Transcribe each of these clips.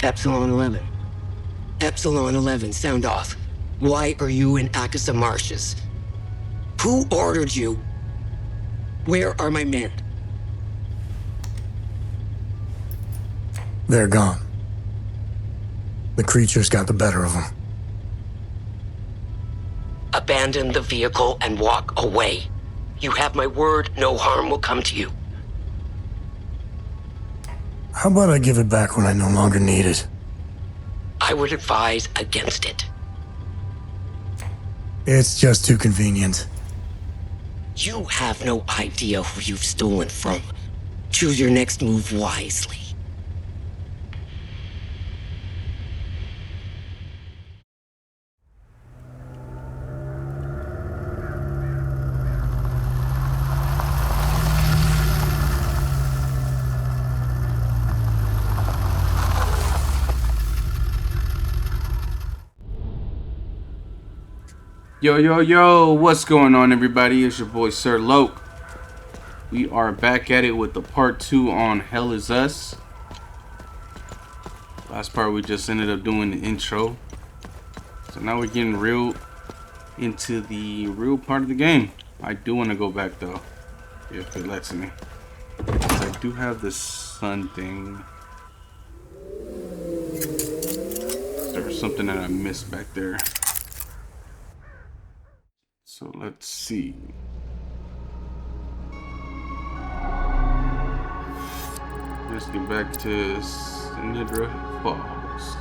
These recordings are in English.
Epsilon 11. Epsilon 11, sound off. Why are you in Akasa Marshes? Who ordered you? Where are my men? They're gone. The creatures got the better of them. Abandon the vehicle and walk away. You have my word, no harm will come to you. How about I give it back when I no longer need it? I would advise against it. It's just too convenient. You have no idea who you've stolen from. Choose your next move wisely. Yo, what's going on, everybody? It's your boy Sir Loke. We are back at it with the part 2 on Hell Is Us. Last part we just ended up doing the intro. So now we're getting real into the real part of the game. I do want to go back though, if it lets me. I do have this sun thing. There's something that I missed back there. So let's see. Let's get back to Sinidra Falls.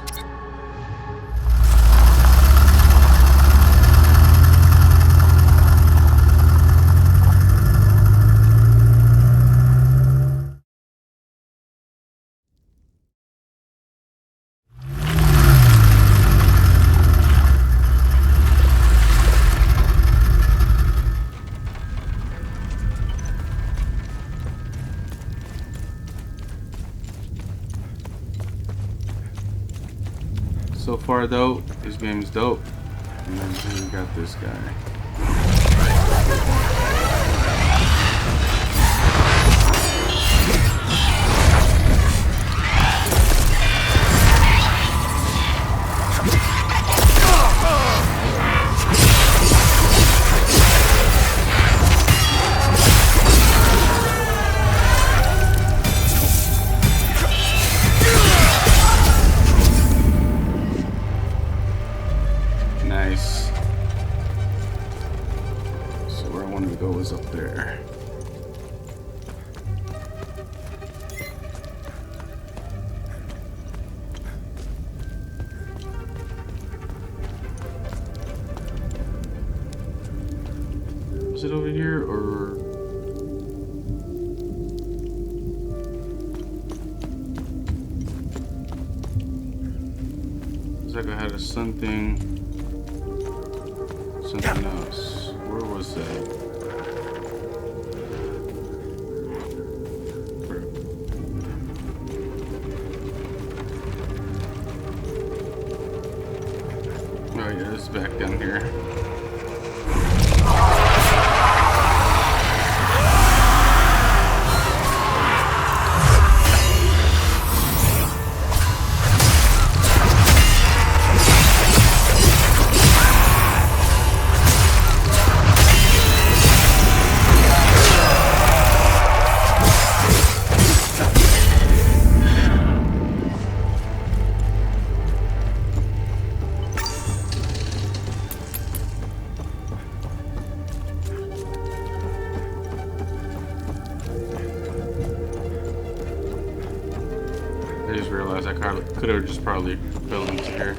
So far though, this game is dope. And then we got this guy. Nice. So where I wanted to go is up there. Is it over here or? Looks like I had a something else. Where was that? Oh yeah, it's back down here. I just realized I could have just probably fell into here.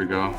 we go.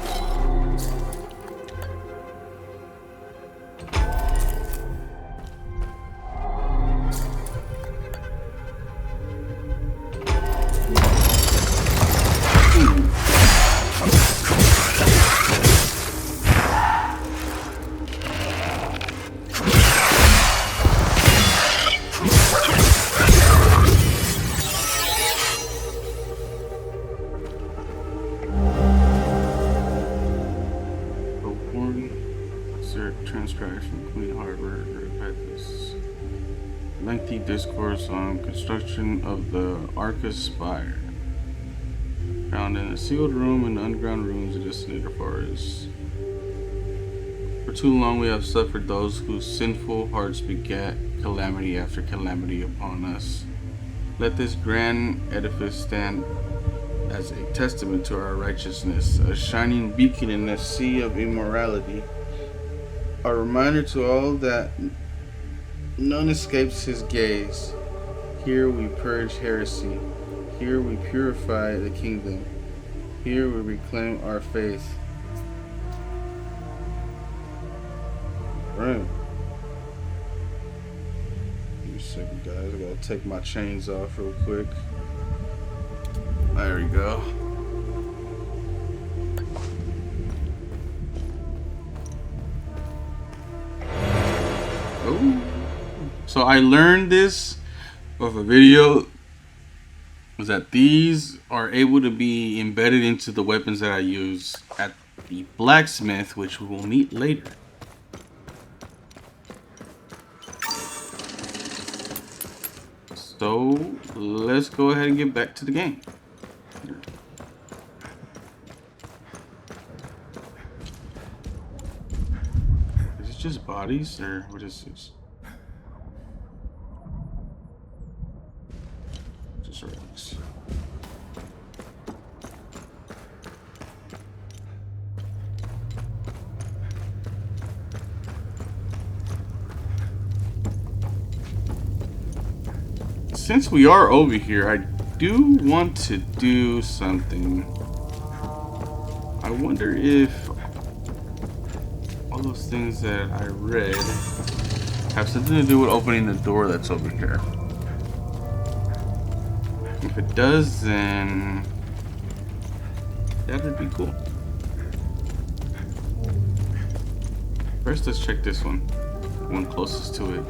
Transcription, Queen Hardware had this lengthy discourse on construction of the Arcus Spire, found in a sealed room in the underground rooms of the Sinister Forest. For too long we have suffered those whose sinful hearts begat calamity after calamity upon us. Let this grand edifice stand as a testament to our righteousness, a shining beacon in the sea of immorality. A reminder to all that none escapes his gaze. Here we purge heresy. Here we purify the kingdom. Here we reclaim our faith. Right. Give me a second, guys. I gotta take my chains off real quick. There we go. So I learned this of a video, was that these are able to be embedded into the weapons that I use at the blacksmith, which we will meet later. So let's go ahead and get back to the game. Is it just bodies or what is this? Relics. Since we are over here, I do want to do something. I wonder if all those things that I read have something to do with opening the door that's over here. If it does, then that would be cool. First, let's check this one. The one closest to it.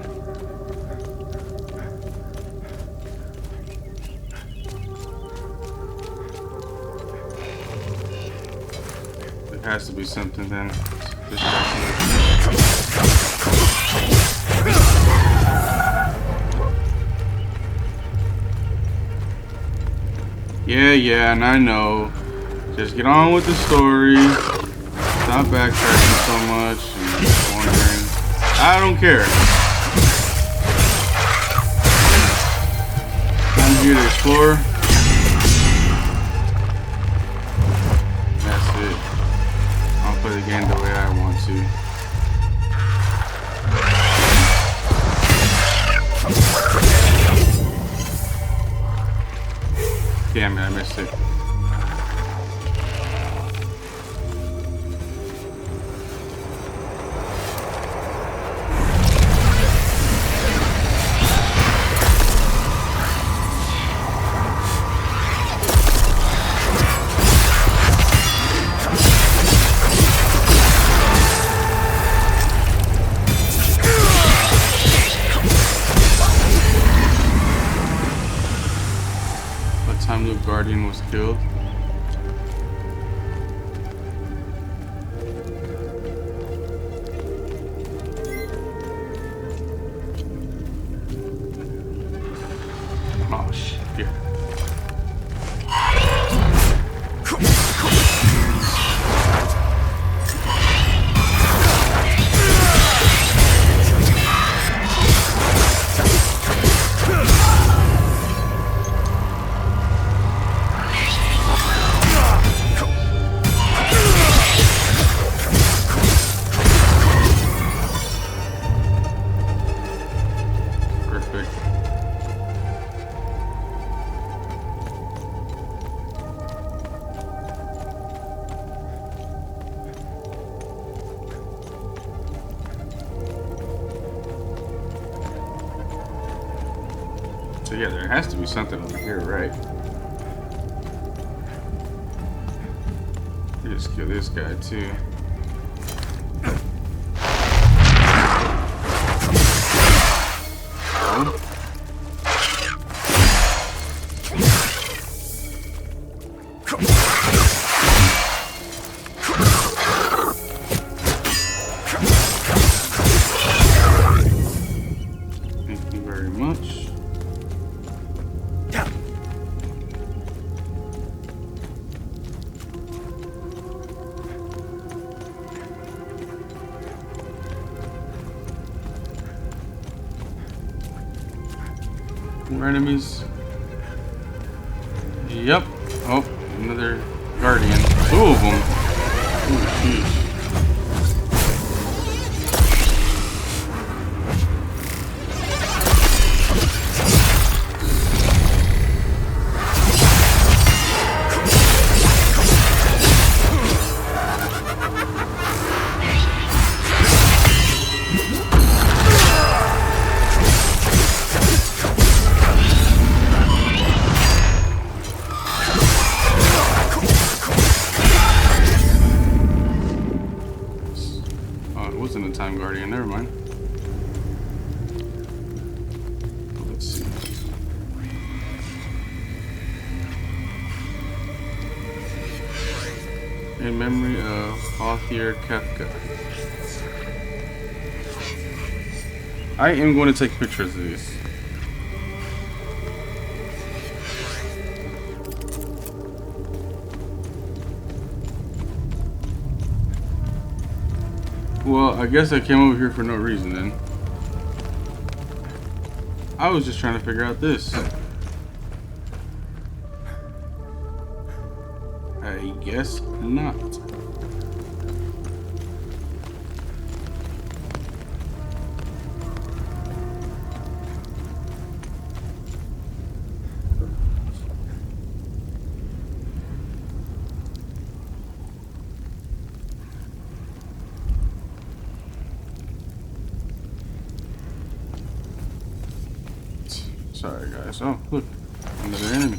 It has to be something then. Yeah, and I know. Just get on with the story. Stop backtracking so much and wondering. I don't care. I'm here to explore. That's it. I'll play the game the way I want to. Damn it, I missed it. Guardian was killed. Oh shit. Yeah. So yeah, there has to be something over here, right? Let's kill this guy too. Oh. Thank you very much. More enemies. Yep. Oh, another guardian. Two of them. Oh, jeez. Wasn't a time guardian, never mind. Let's see. In memory of Othir Kefka. I am going to take pictures of these. Well, I guess I came over here for no reason then. I was just trying to figure out this. I guess not. Sorry guys. Oh, look. Another enemy.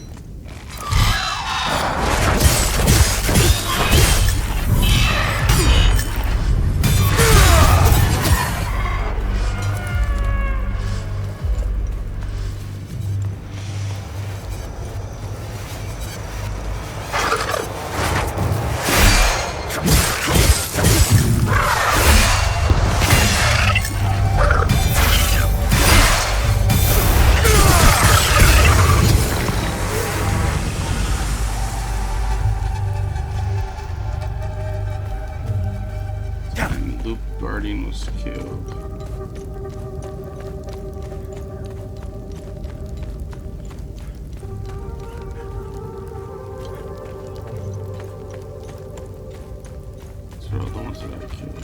Loop Guardian was killed. These are all the ones that I killed.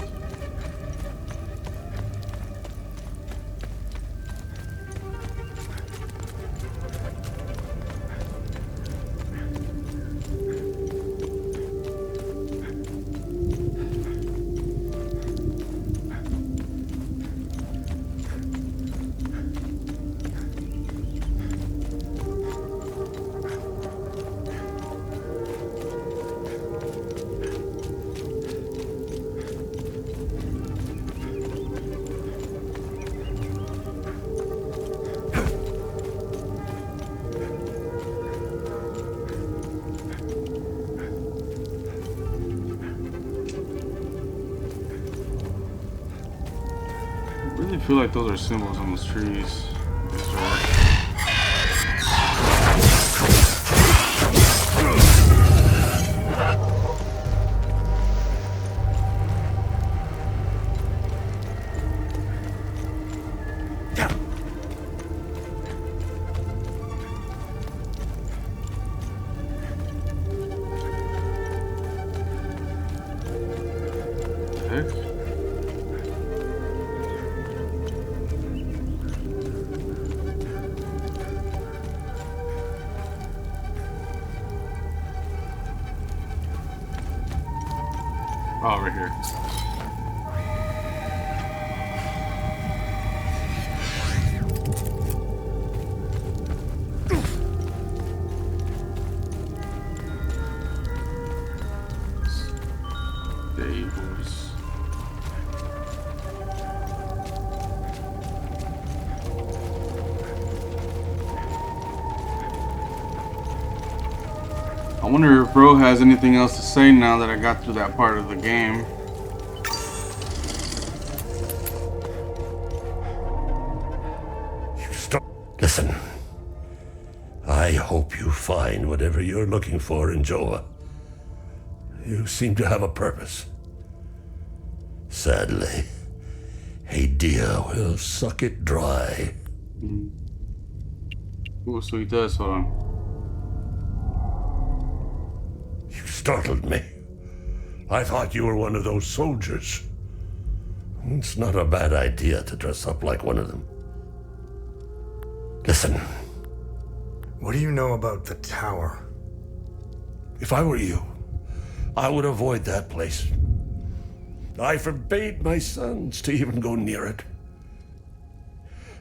I really feel like those are symbols on those trees. That's right. Heck? Oh, right here. wonder if bro has anything else to say now that I got through that part of the game. Listen, I hope you find whatever you're looking for in Joa. You seem to have a purpose. Sadly, Hadia will suck it dry. Ooh, so he does, hold on. You startled me. I thought you were one of those soldiers. It's not a bad idea to dress up like one of them. Listen, What do you know about the tower? if I were you, I would avoid that place. I forbade my sons to even go near it.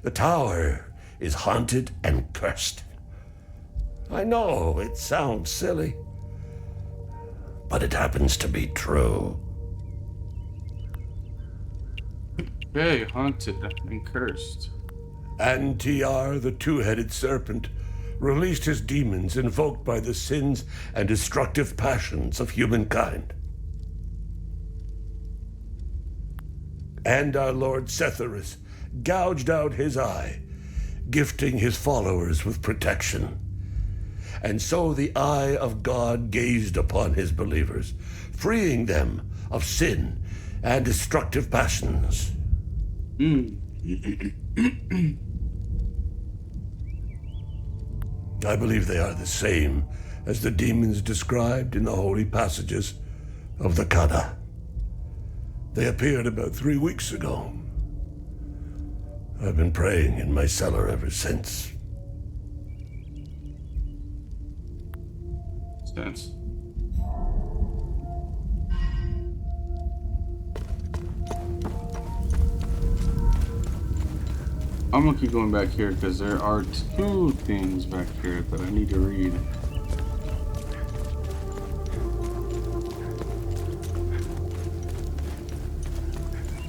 The tower is haunted and cursed. I know it sounds silly, but it happens to be true. Okay, haunted and cursed. Antiar, the two-headed serpent, released his demons invoked by the sins and destructive passions of humankind. And our Lord Setharus gouged out his eye, gifting his followers with protection. And so the eye of God gazed upon his believers, freeing them of sin and destructive passions. I believe they are the same as the demons described in the holy passages of the Kada. They appeared about 3 weeks ago. I've been praying in my cellar ever since. Sense. I'm gonna keep going back here because there are 2 things back here that I need to read.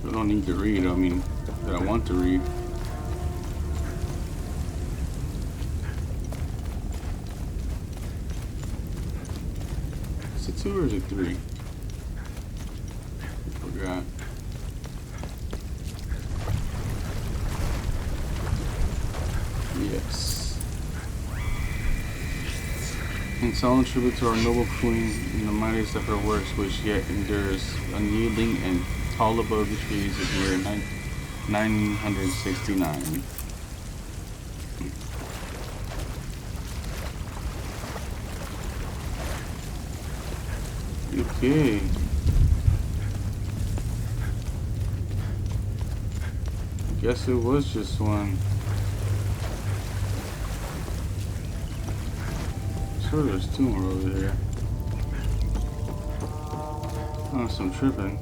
I don't need to read, I mean, that I want to read. Is it 2 or is it 3? I forgot. Yes. In solemn tribute to our noble queen in the mightiest of her works, which yet endures unyielding and tall above the trees of year 969. Okay. I guess it was just one. Sure, there's 2 more over here. Unless I'm tripping.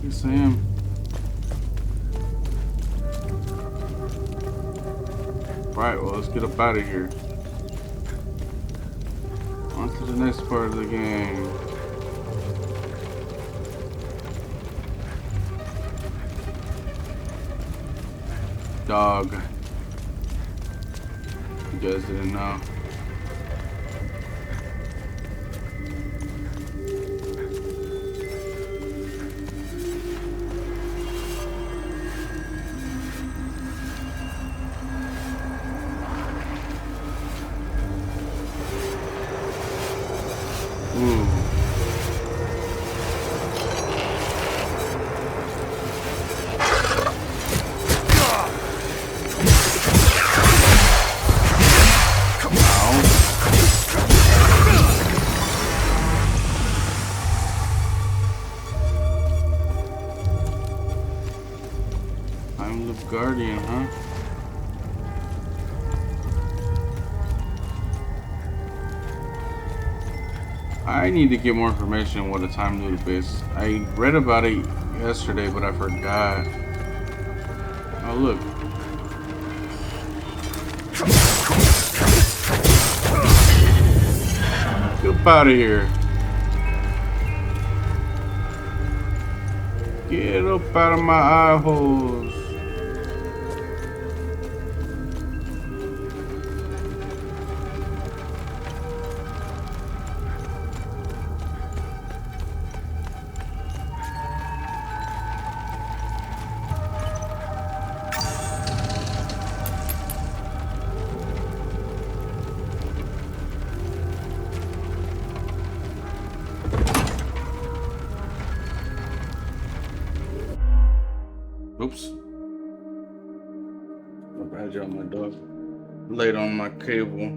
Yes, I am. Right, well, let's get up out of here. On to the next part of the game. Dog. You guys didn't know. I'm the guardian, huh? I need to get more information on what a time loop is. I read about it yesterday, but I forgot. Oh, look. out of here. Get up out of my eye holes. Oops. My bad, y'all. My dog laid on my cable.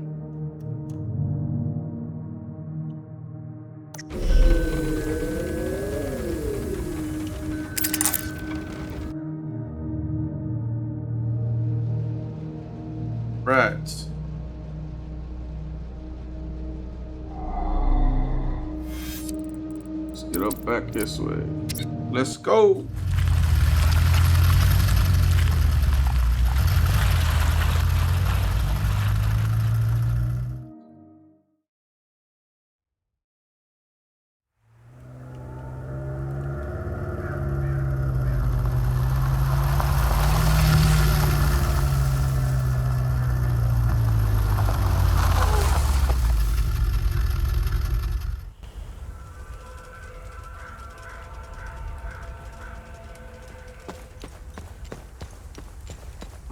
Rats. Let's get up back this way. Let's go.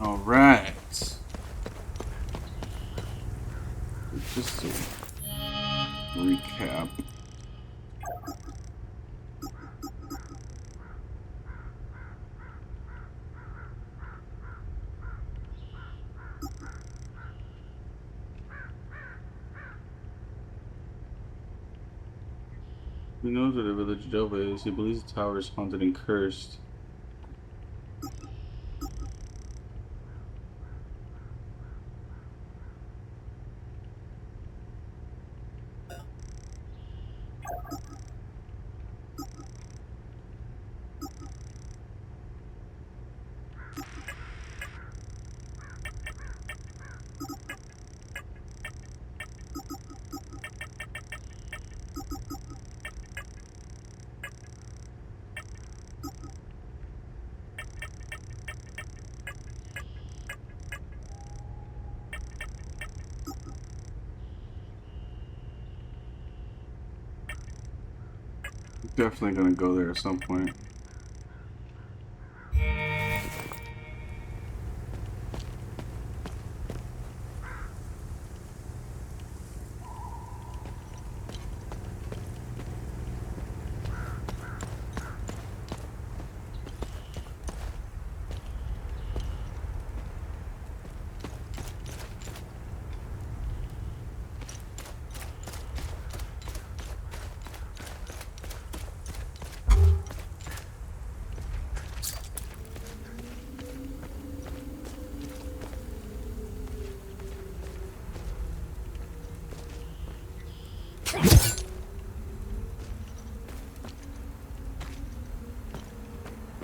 All right. Just to recap. He knows where the village Jova is. He believes the tower is haunted and cursed. Definitely gonna go there at some point.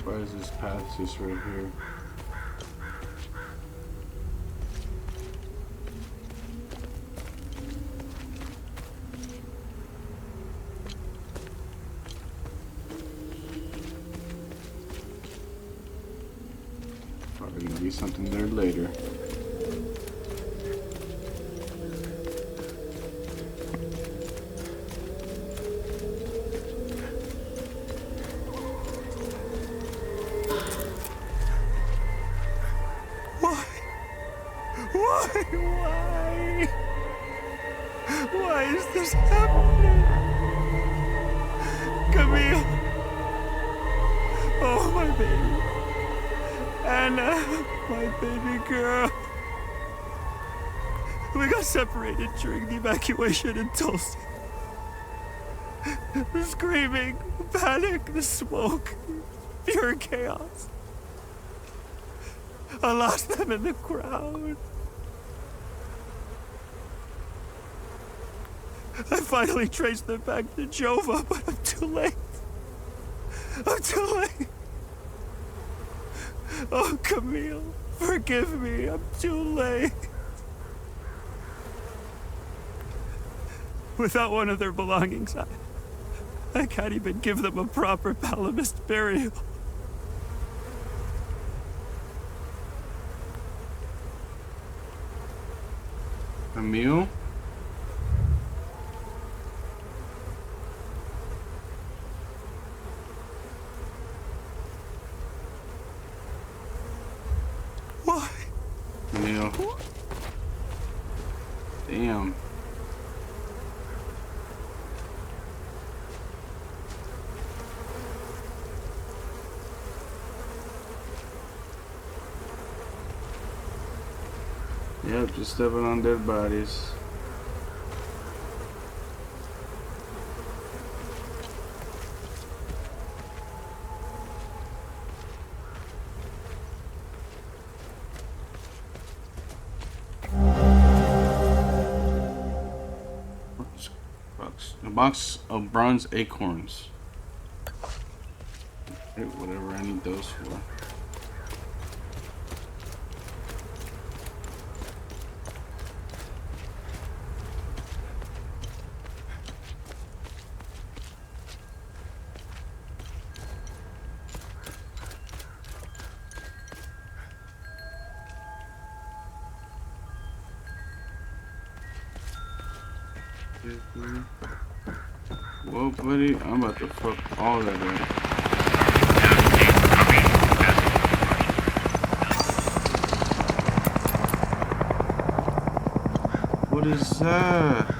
Why is this path just right here? Probably gonna be something there later. Why is this happening? Camille! Oh, my baby. Anna, my baby girl. We got separated during the evacuation in Tulsa. The screaming, panic, the smoke, pure chaos. I lost them in the crowd. I finally traced them back to Jova, but I'm too late. I'm too late. Oh, Camille, forgive me. I'm too late. without one of their belongings. I can't even give them a proper Palamist burial. A meal? Why? Meal. Damn. Yep, just stepping on dead bodies. A box of bronze acorns. Okay, whatever I need those for. Well, buddy, I'm about to fuck all that up. What is that?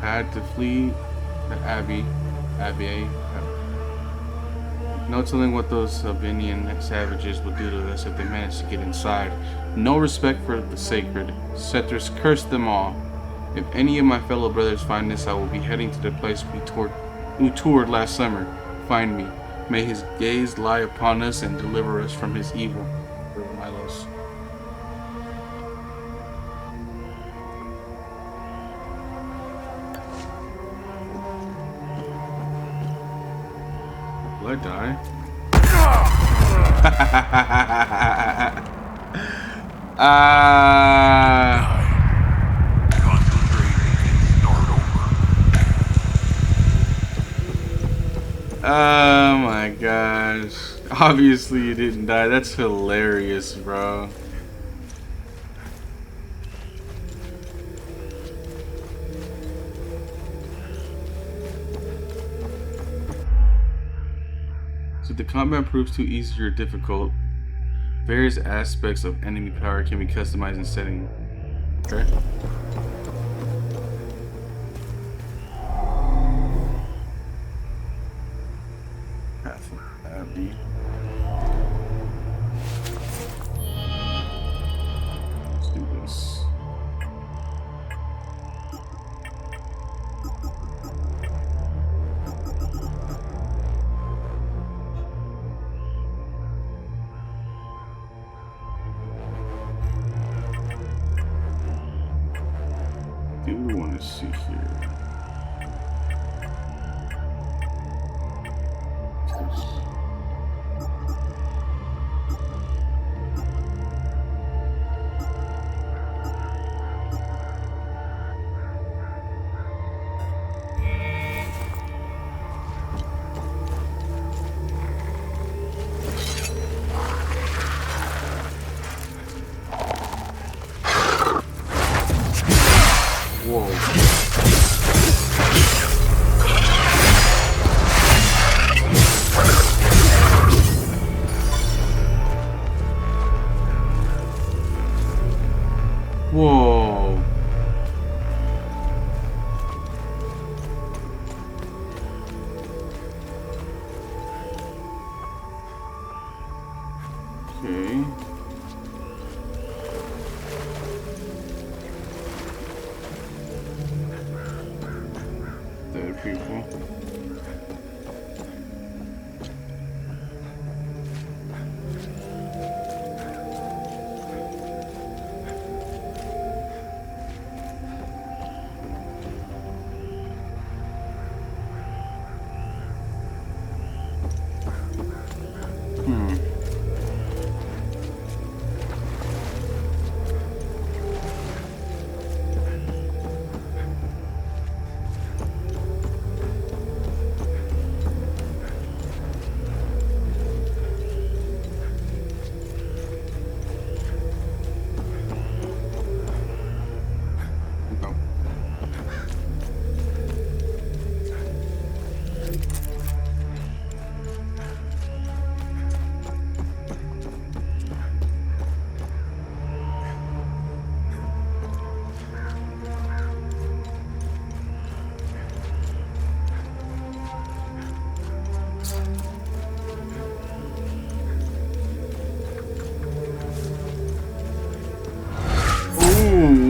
Had to flee the Abbey. No telling what those Albanian savages would do to us if they managed to get inside. No respect for the sacred. Settlers curse them all. If any of my fellow brothers find this, I will be heading to the place we toured last summer. Find me. May his gaze lie upon us and deliver us from his evil. Milos. Will I die? Oh my gosh. Obviously you didn't die. That's hilarious, bro. So the combat proves too easy or difficult. Various aspects of enemy power can be customized in setting. Okay. Path of Abbey. Let's do this. I do want to see here. What's this? Whoa.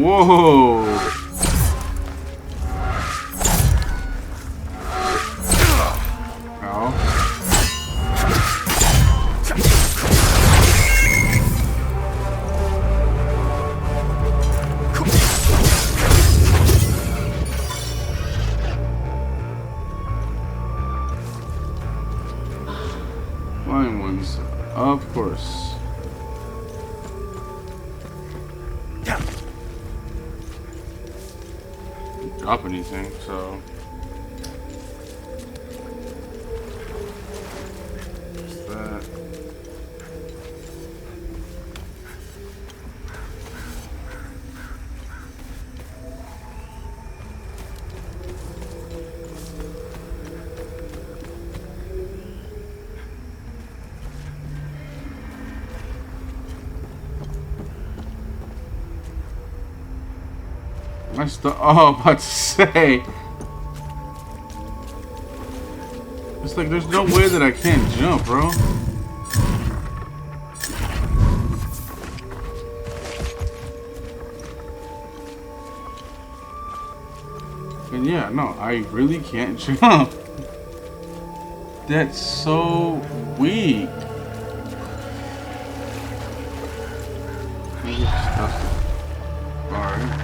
Whoa. Ow. Flying ones, of course. Didn't drop anything, so. What's that? Oh, about to say. It's like there's no way that I can't jump, bro. And yeah, no, I really can't jump. That's so weak. Alright.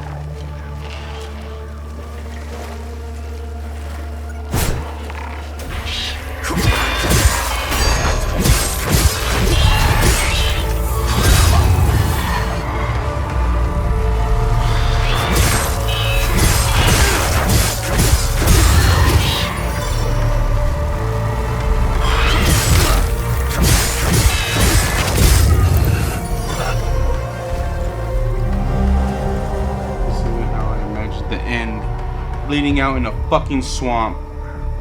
Bleeding out in a fucking swamp.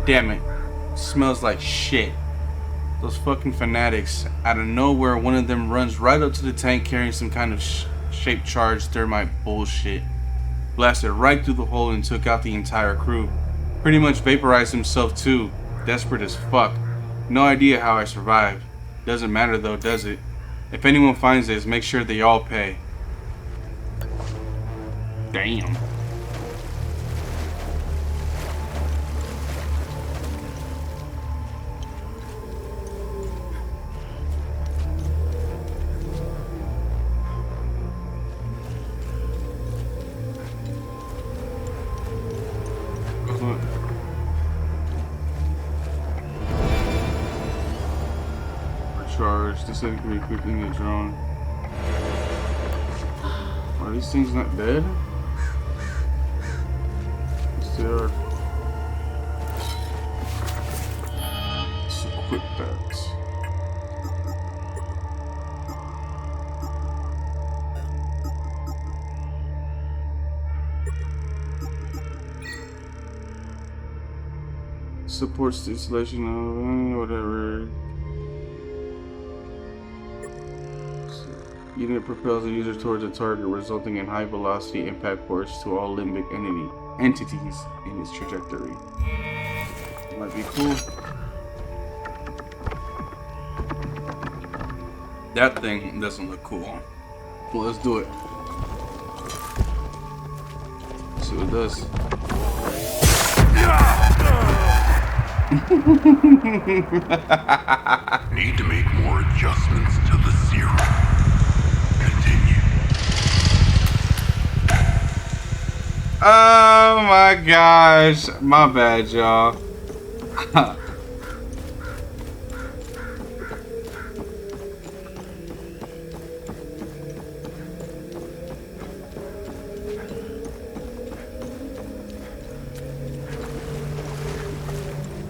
Damn it. Smells like shit. Those fucking fanatics. Out of nowhere, one of them runs right up to the tank carrying some kind of shaped charge thermite bullshit. Blasted right through the hole and took out the entire crew. Pretty much vaporized himself too. Desperate as fuck. No idea how I survived. Doesn't matter though, does it? If anyone finds this, make sure they all pay. Damn. Charge. This can be equipping a drone. Are these things not dead? Yes, they are. Let's equip that. Supports the installation of whatever. Unit propels the user towards a target, resulting in high velocity impact force to all limbic entities in its trajectory. Might be cool. That thing doesn't look cool. Well, let's do it. Let's see what it does. Need to make more adjustments to the serum. Oh my gosh, my bad, y'all.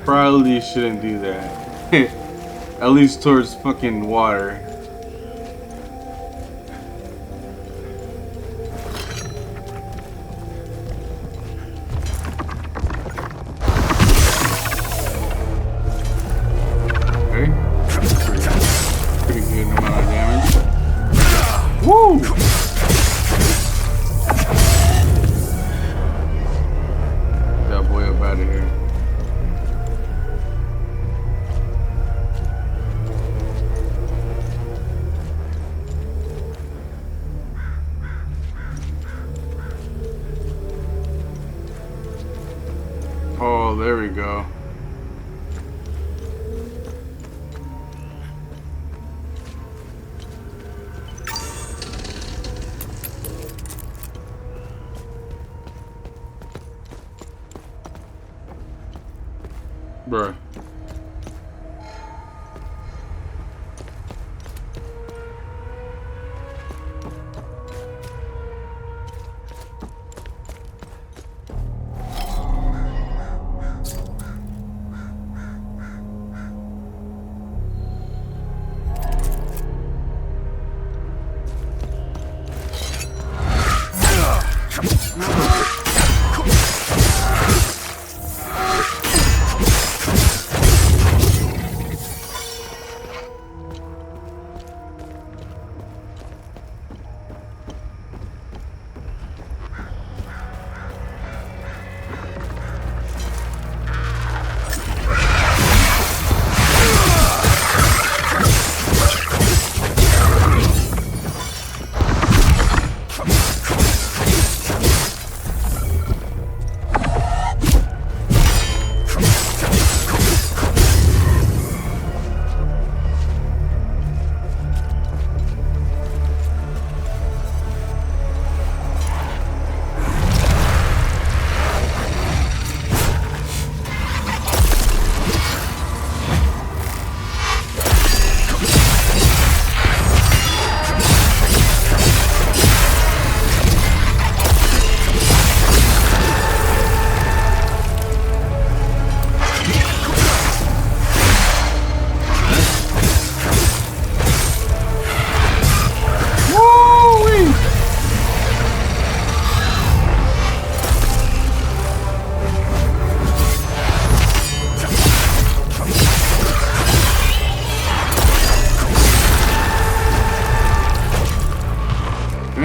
Probably shouldn't do that. At least towards fucking water. Oh, there we go. Bruh.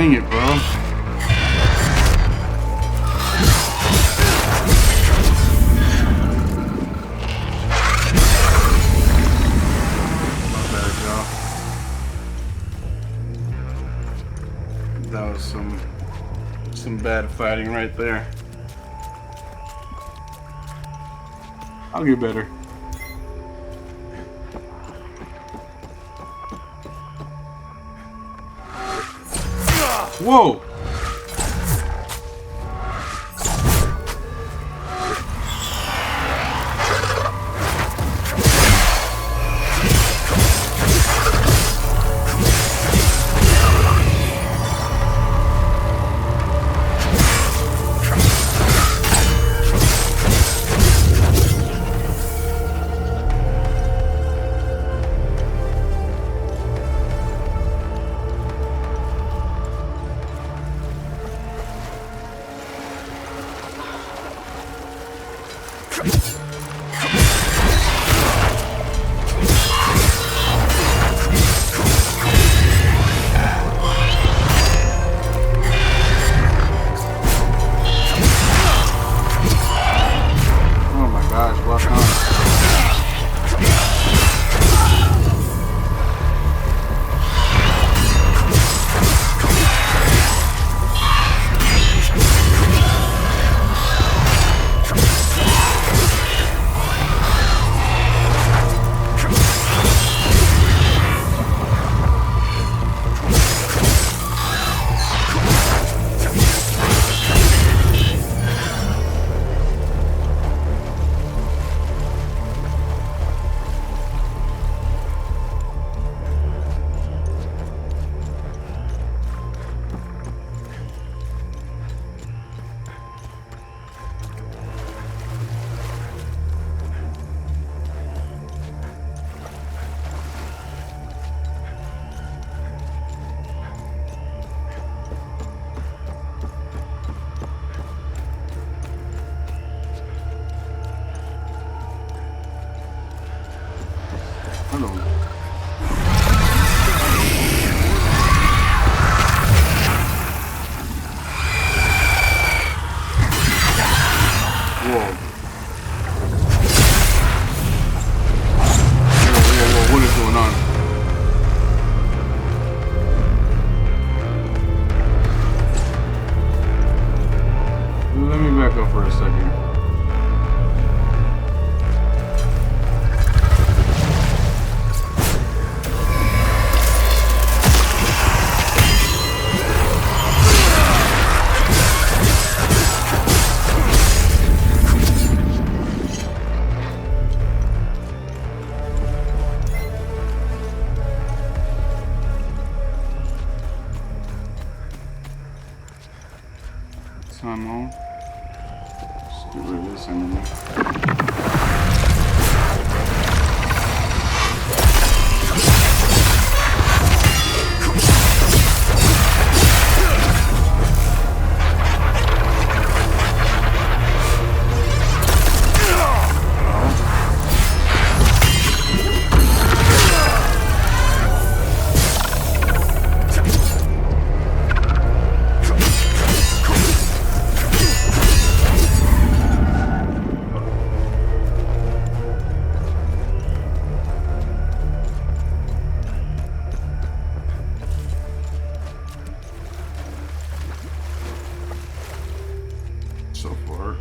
Dang it, bro. My bad, y'all. That was some bad fighting right there. I'll get better. Whoa! Let me back up for a second. ammo. Let's get rid of this enemy. So far,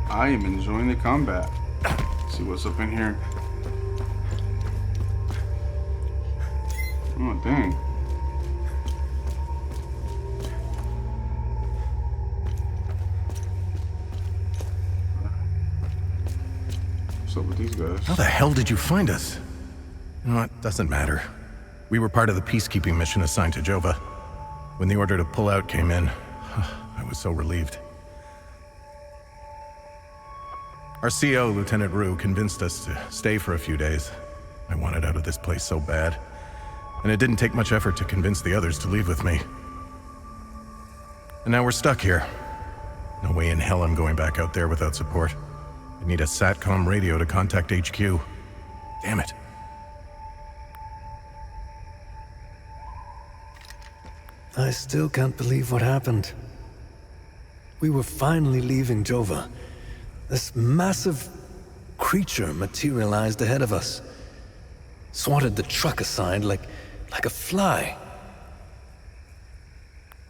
I am enjoying the combat. Let's see what's up in here. Oh, dang. What's up with these guys? How the hell did you find us? You know what? Doesn't matter. We were part of the peacekeeping mission assigned to Jova. When the order to pull out came in, I was so relieved. Our CO, Lieutenant Rue, convinced us to stay for a few days. I wanted out of this place so bad. And it didn't take much effort to convince the others to leave with me. And now we're stuck here. No way in hell I'm going back out there without support. I need a SATCOM radio to contact HQ. Damn it. I still can't believe what happened. We were finally leaving Jova. This massive creature materialized ahead of us. Swatted the truck aside like a fly.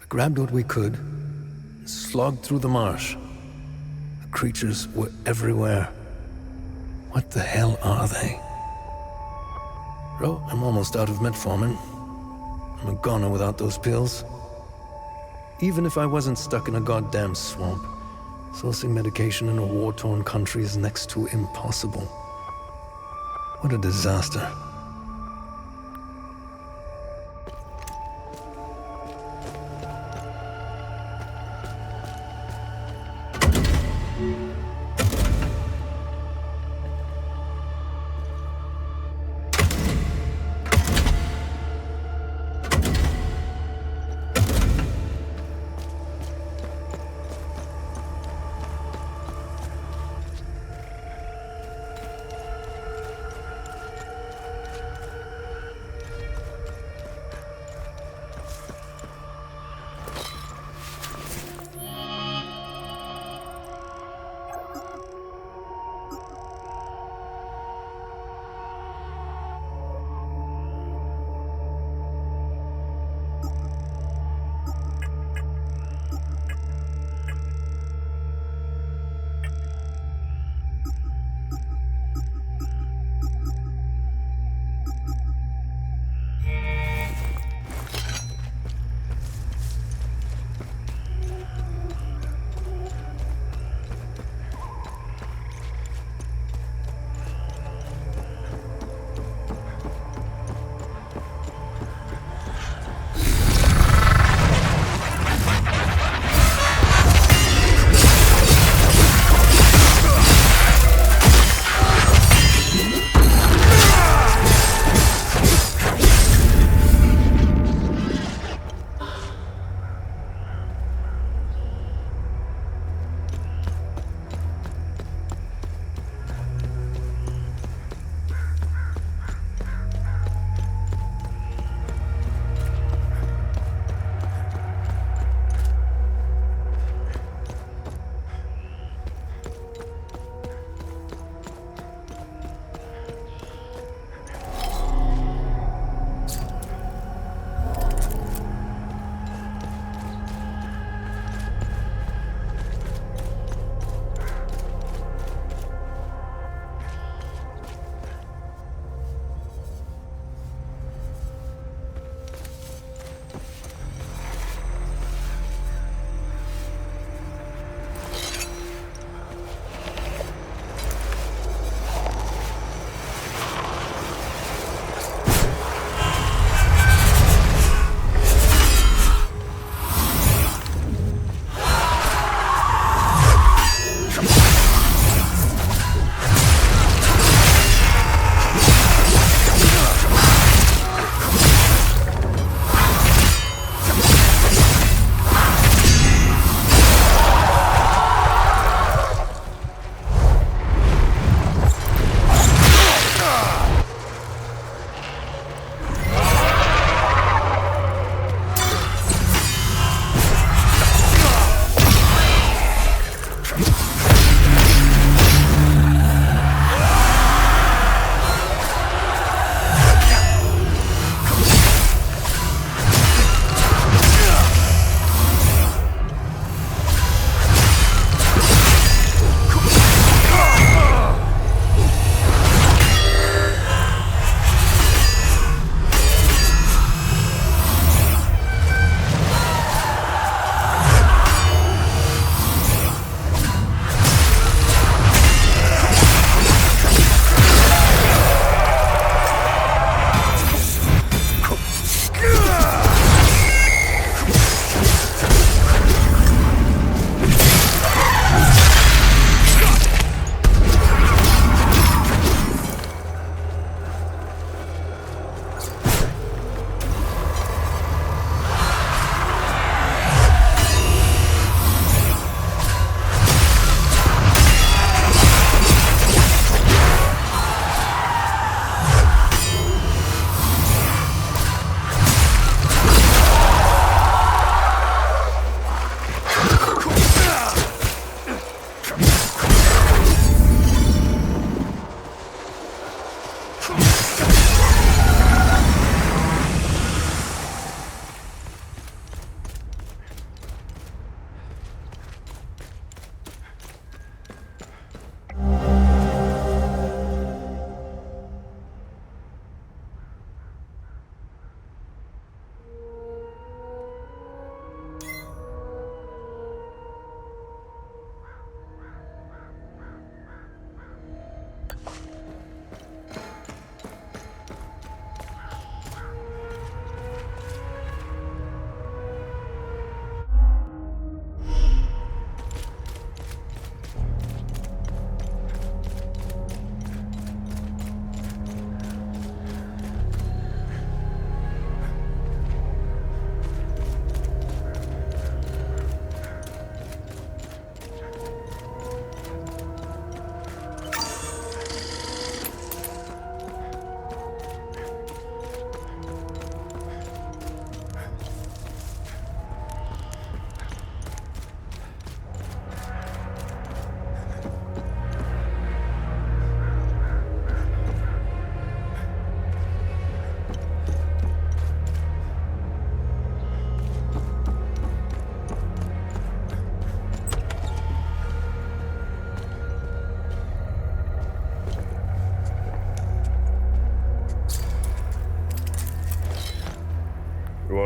We grabbed what we could, and slogged through the marsh. The creatures were everywhere. What the hell are they? Bro, I'm almost out of metformin. I'm a goner without those pills. Even if I wasn't stuck in a goddamn swamp, sourcing medication in a war-torn country is next to impossible. What a disaster.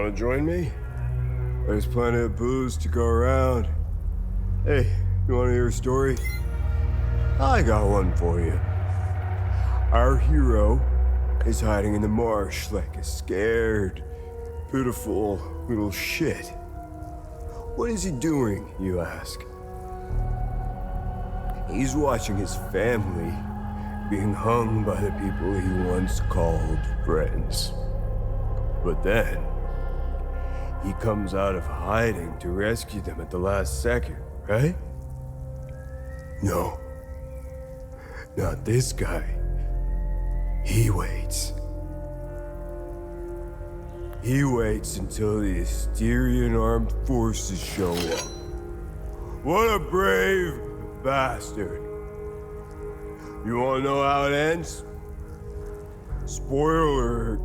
Want to join me? There's plenty of booze to go around. Hey, you want to hear a story? I got one for you. Our hero is hiding in the marsh like a scared, pitiful little shit. What is he doing, you ask? He's watching his family being hung by the people he once called friends. But then, he comes out of hiding to rescue them at the last second, right? No. Not this guy. He waits. He waits until the Asterian armed forces show up. What a brave bastard. You wanna know how it ends? Spoiler alert.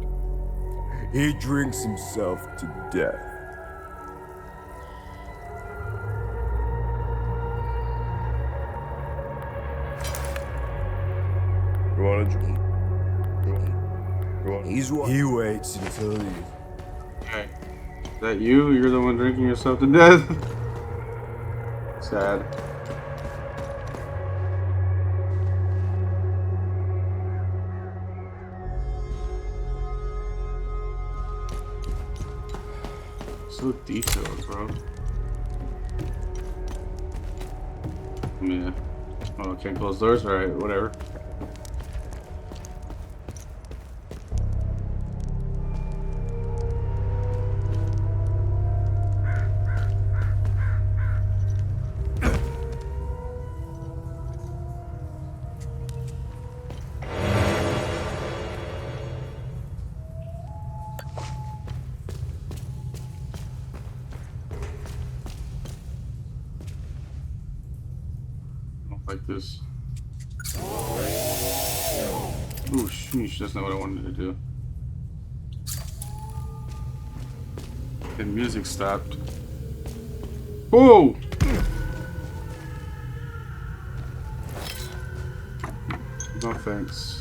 He drinks himself to death. You wanna drink? He waits until he... Hey, is that you? You're the one drinking yourself to death? Sad. So detailed, bro. Yeah. Oh, can't close doors? Alright, whatever. Like this. Ooh, sheesh, that's not what I wanted to do. The music stopped. Whoa! No thanks.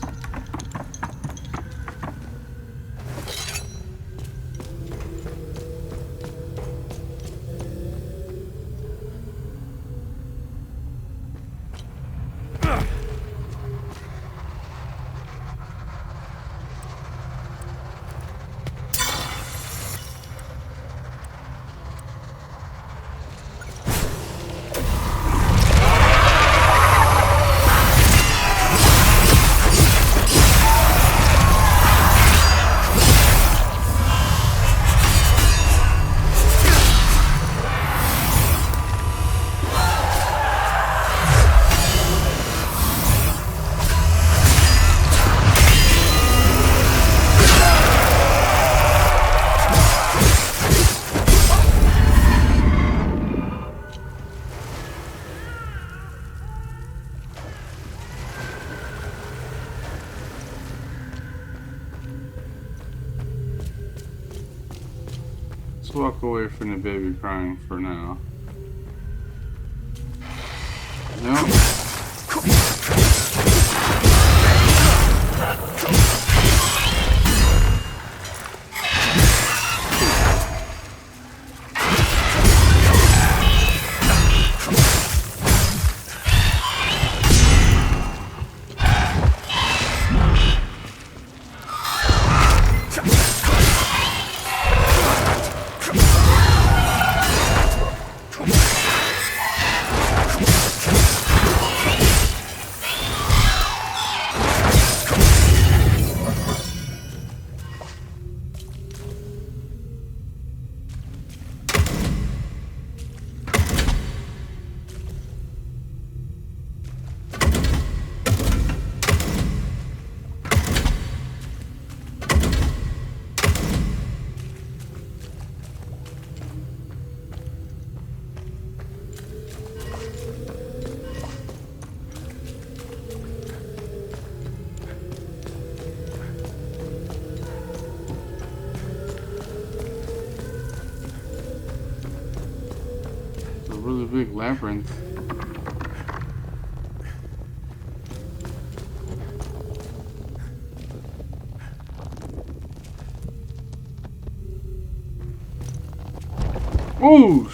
Let's walk away from the baby crying for now. No. Really big labyrinth. Oh,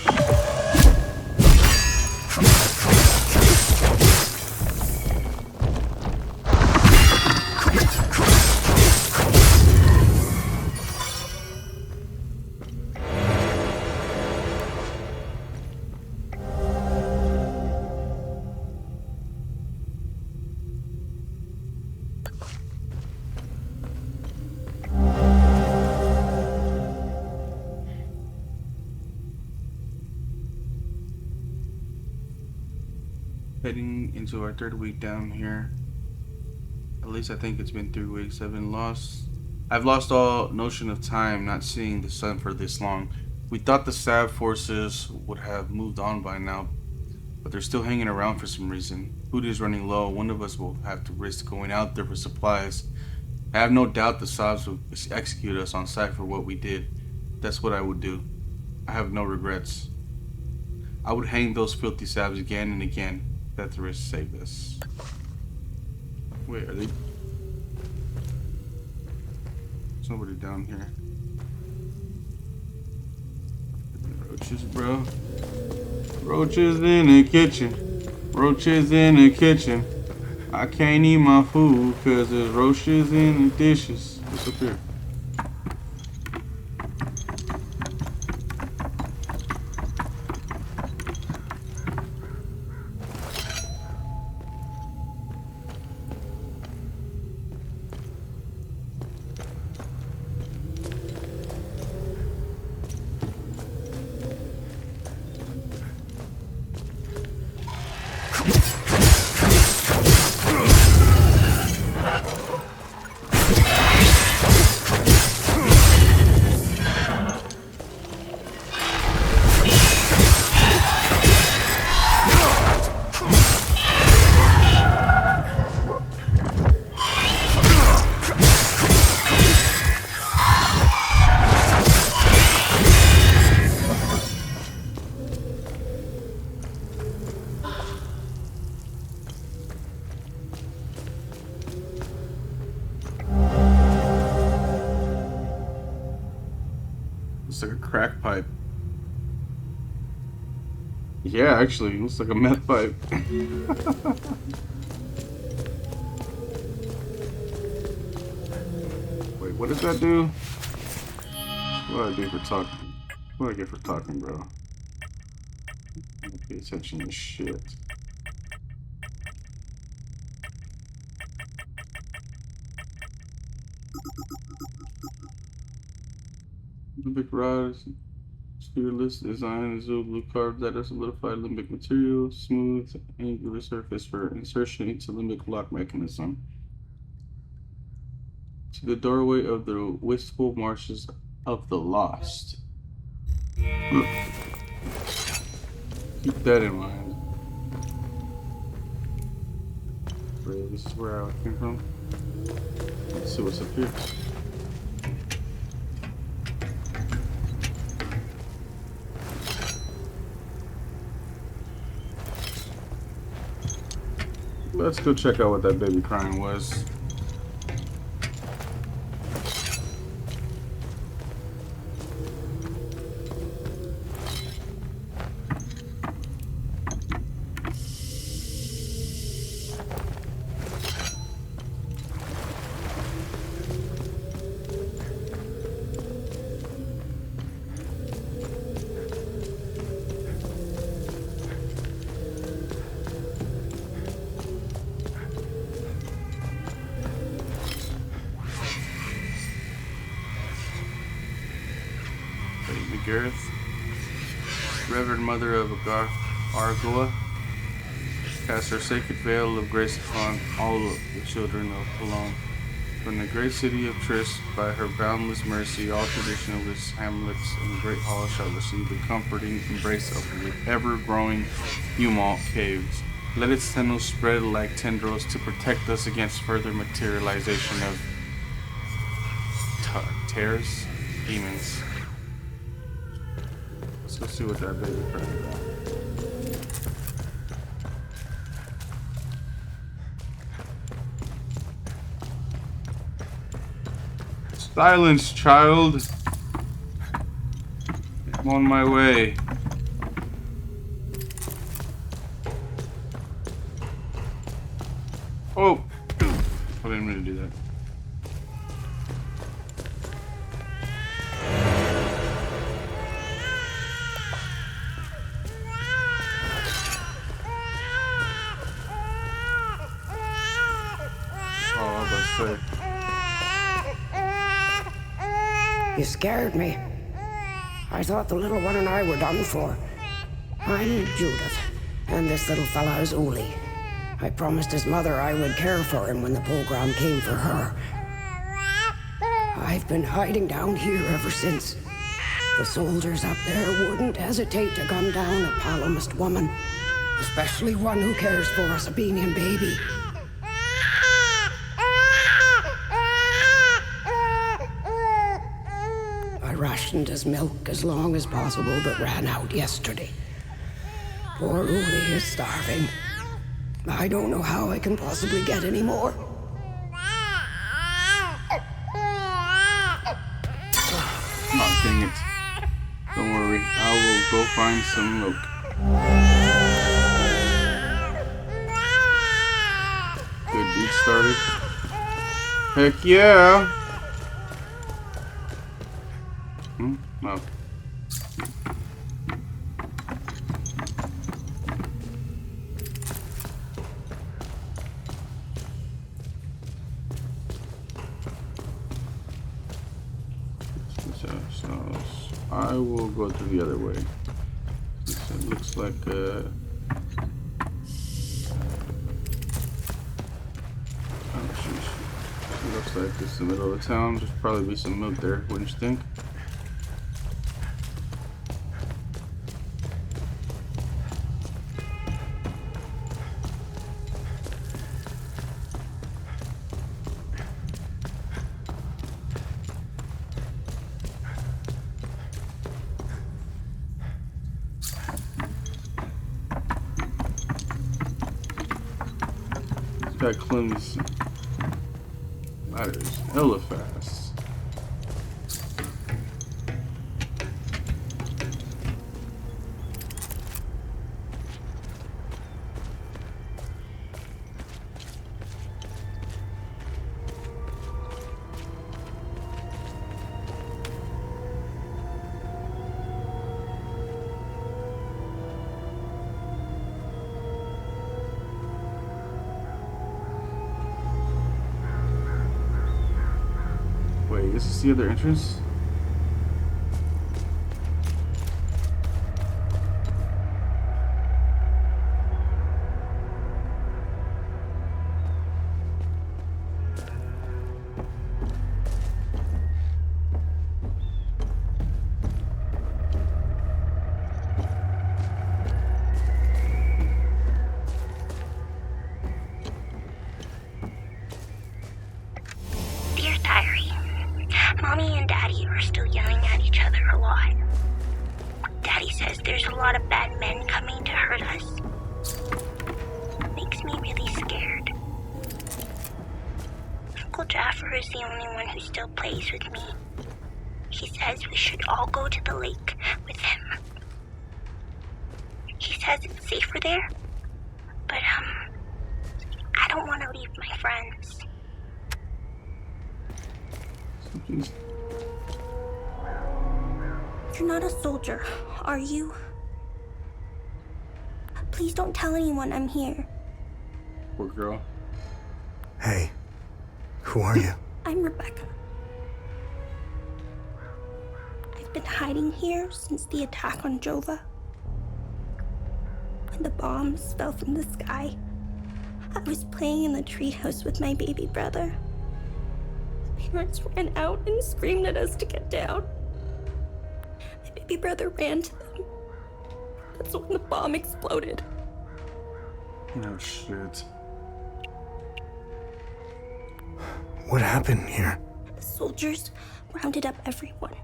heading into our third week down here. At least I think it's been 3 weeks. I've lost all notion of time, not seeing the sun for this long. We thought the Sav forces would have moved on by now, but they're still hanging around for some reason. Food is running low. One of us will have to risk going out there for supplies. I have no doubt the Savs will execute us on sight for what we did. That's what I would do. I have no regrets. I would hang those filthy Savs again and again. That's the risk saved us. Wait, are they? There's nobody down here. Roaches, bro. Roaches in the kitchen. Roaches in the kitchen. I can't eat my food cause there's roaches in the dishes. What's up here? Looks like a crack pipe. Yeah, actually, it looks like a meth pipe. Wait, what does that do? What do I do for talking? What do I get for talking, bro? Pay attention to shit. Limbic rods, spearless design, is blue carved that are solidified limbic material, smooth, angular surface for insertion into limbic block mechanism. To the doorway of the wistful marshes of the lost. Keep that in mind. Wait, this is where I came from. Let's see what's up here. Let's go check out what that baby crying was. Gareth, Reverend Mother of Argoa, cast her sacred veil of grace upon all of the children of Cologne. From the great city of Triss, by her boundless mercy, all traditionalist hamlets and great hall shall receive the comforting embrace of the ever-growing Umalt caves. Let its tendrils spread like tendrils to protect us against further materialization of tears, demons. Let's see what that baby cried about. Silence, child. I'm on my way. Oh! I didn't mean to do that. Oh, I was about to say. You scared me. I thought the little one and I were done for. I'm Judith, and this little fella is Uli. I promised his mother I would care for him when the program came for her. I've been hiding down here ever since. The soldiers up there wouldn't hesitate to gun down a Palomist woman, especially one who cares for a Sabinian baby. I rationed his milk as long as possible, but ran out yesterday. Poor Uli is starving. I don't know how I can possibly get any more. Oh, dang it. Don't worry, I will go find some milk. Good deed started. Heck yeah! No. So I will go through the other way. It looks like oh sheesh. It looks like this is the middle of the town. There's probably be some milk there, wouldn't you think? This guy climbs ladders hella fast. Wait, this is the other entrance? Dear Diary, Mommy and Daddy are still yelling at each other a lot. Daddy says there's a lot of bad men coming to hurt us. Makes me really scared. Uncle Jaffer is the only one who still plays with me. He says we should all go to the lake with him. He says it's safer there, but I don't want to leave my friends. You're not a soldier, are you? Please don't tell anyone I'm here. Poor girl. Hey, who are you? I'm Rebecca. I've been hiding here since the attack on Jova. When the bombs fell from the sky, I was playing in the treehouse with my baby brother. Parents ran out and screamed at us to get down. My baby brother ran to them. That's when the bomb exploded. Oh shit. What happened here? The soldiers rounded up everyone.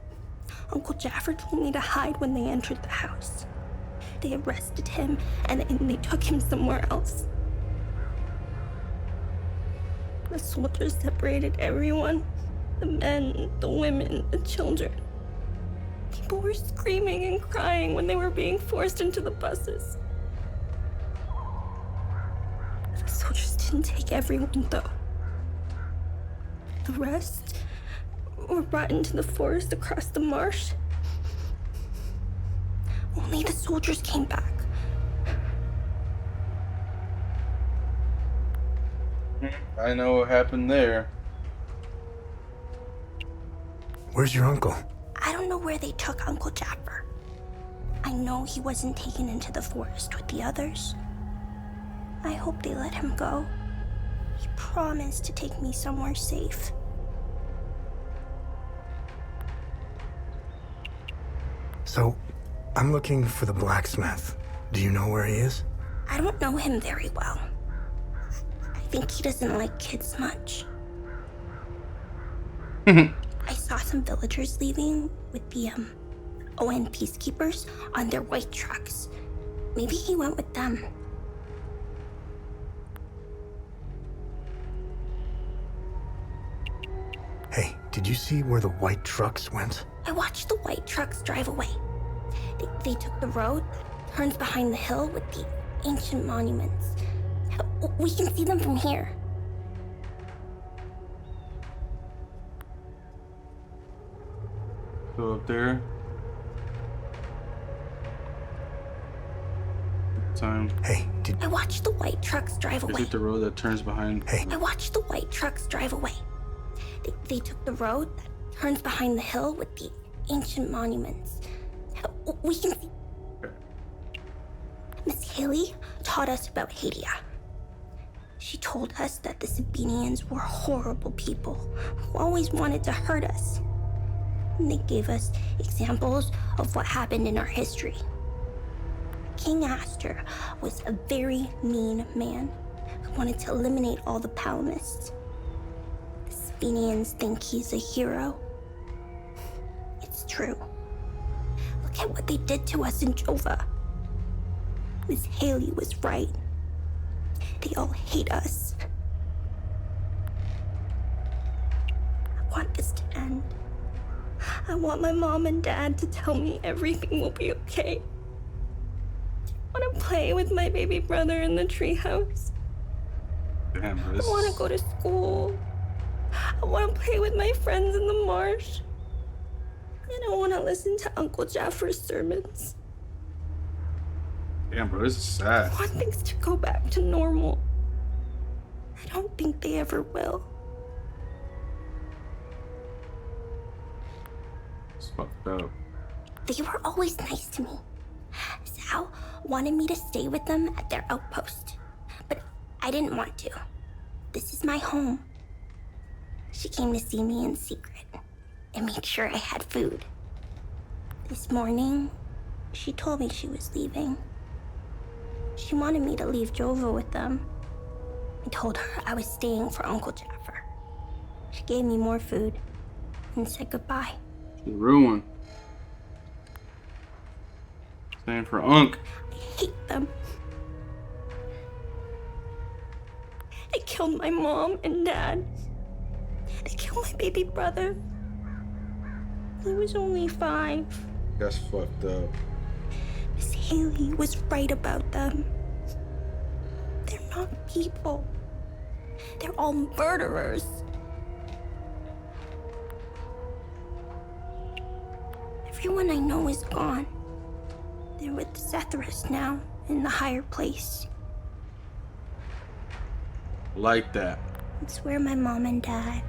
Uncle Jaffer told me to hide when they entered the house. They arrested him and they took him somewhere else. The soldiers separated everyone. The men, the women, the children. They People were screaming and crying when they were being forced into the buses. The soldiers didn't take everyone, though. The rest were brought into the forest across the marsh. Only the soldiers came back. I know what happened there. Where's your uncle? I don't know where they took Uncle Jaffer. I know he wasn't taken into the forest with the others. I hope they let him go. He promised to take me somewhere safe. So, I'm looking for the blacksmith. Do you know where he is? I don't know him very well. I think he doesn't like kids much. I saw some villagers leaving with the ON peacekeepers on their white trucks. Maybe he went with them. Hey, did you see where the white trucks went? I watched the white trucks drive away. They took the road that turns behind the hill with the ancient monuments. We can see them from here. Go up there. Time. Hey, I watched the white trucks drive Is away. it the road that turns behind? Hey. I watched the white trucks drive away. They took the road that turns behind the hill with the ancient monuments. We can see. Miss Haley taught us about Hadia. She told us that the Sabinians were horrible people who always wanted to hurt us. And they gave us examples of what happened in our history. King Astor was a very mean man who wanted to eliminate all the Palamists. The Sabinians think he's a hero. It's true. Look at what they did to us in Jova. Miss Haley was right. They all hate us. I want this to end. I want my mom and dad to tell me everything will be okay. I want to play with my baby brother in the treehouse. Damn, I want to go to school. I want to play with my friends in the marsh. And I want to listen to Uncle Jaffer's sermons. Damn, bro, this is sad. I want things to go back to normal. I don't think they ever will. It's fucked up. They were always nice to me. Sal wanted me to stay with them at their outpost, but I didn't want to. This is my home. She came to see me in secret and made sure I had food. This morning, she told me she was leaving. She wanted me to leave Jova with them. I told her I was staying for Uncle Jaffer. She gave me more food and said goodbye. The ruin. Staying for Unc. I hate them. They killed my mom and dad. They killed my baby brother. I was only 5. That's fucked up. Miss Haley was right about them. They're not people. They're all murderers. Everyone I know is gone. They're with Zethras now, in the higher place. Like that. It's where my mom and dad,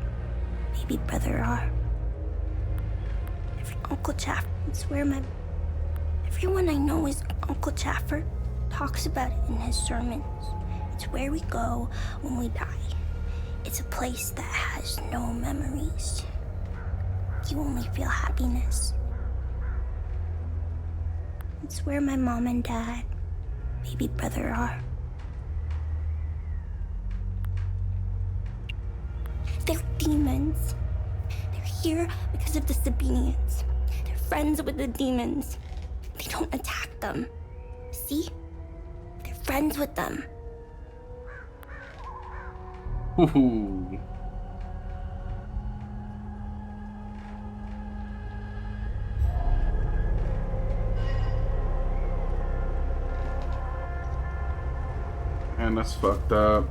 baby brother are. Uncle Jaffer, it's where everyone I know is Uncle Jaffer talks about it in his sermons. It's where we go when we die. It's a place that has no memories. You only feel happiness. It's where my mom and dad, baby brother are. They're demons. They're here because of the Sabinians. They're friends with the demons. They don't attack them. See? They're friends with them. Ooh. Man, that's fucked up.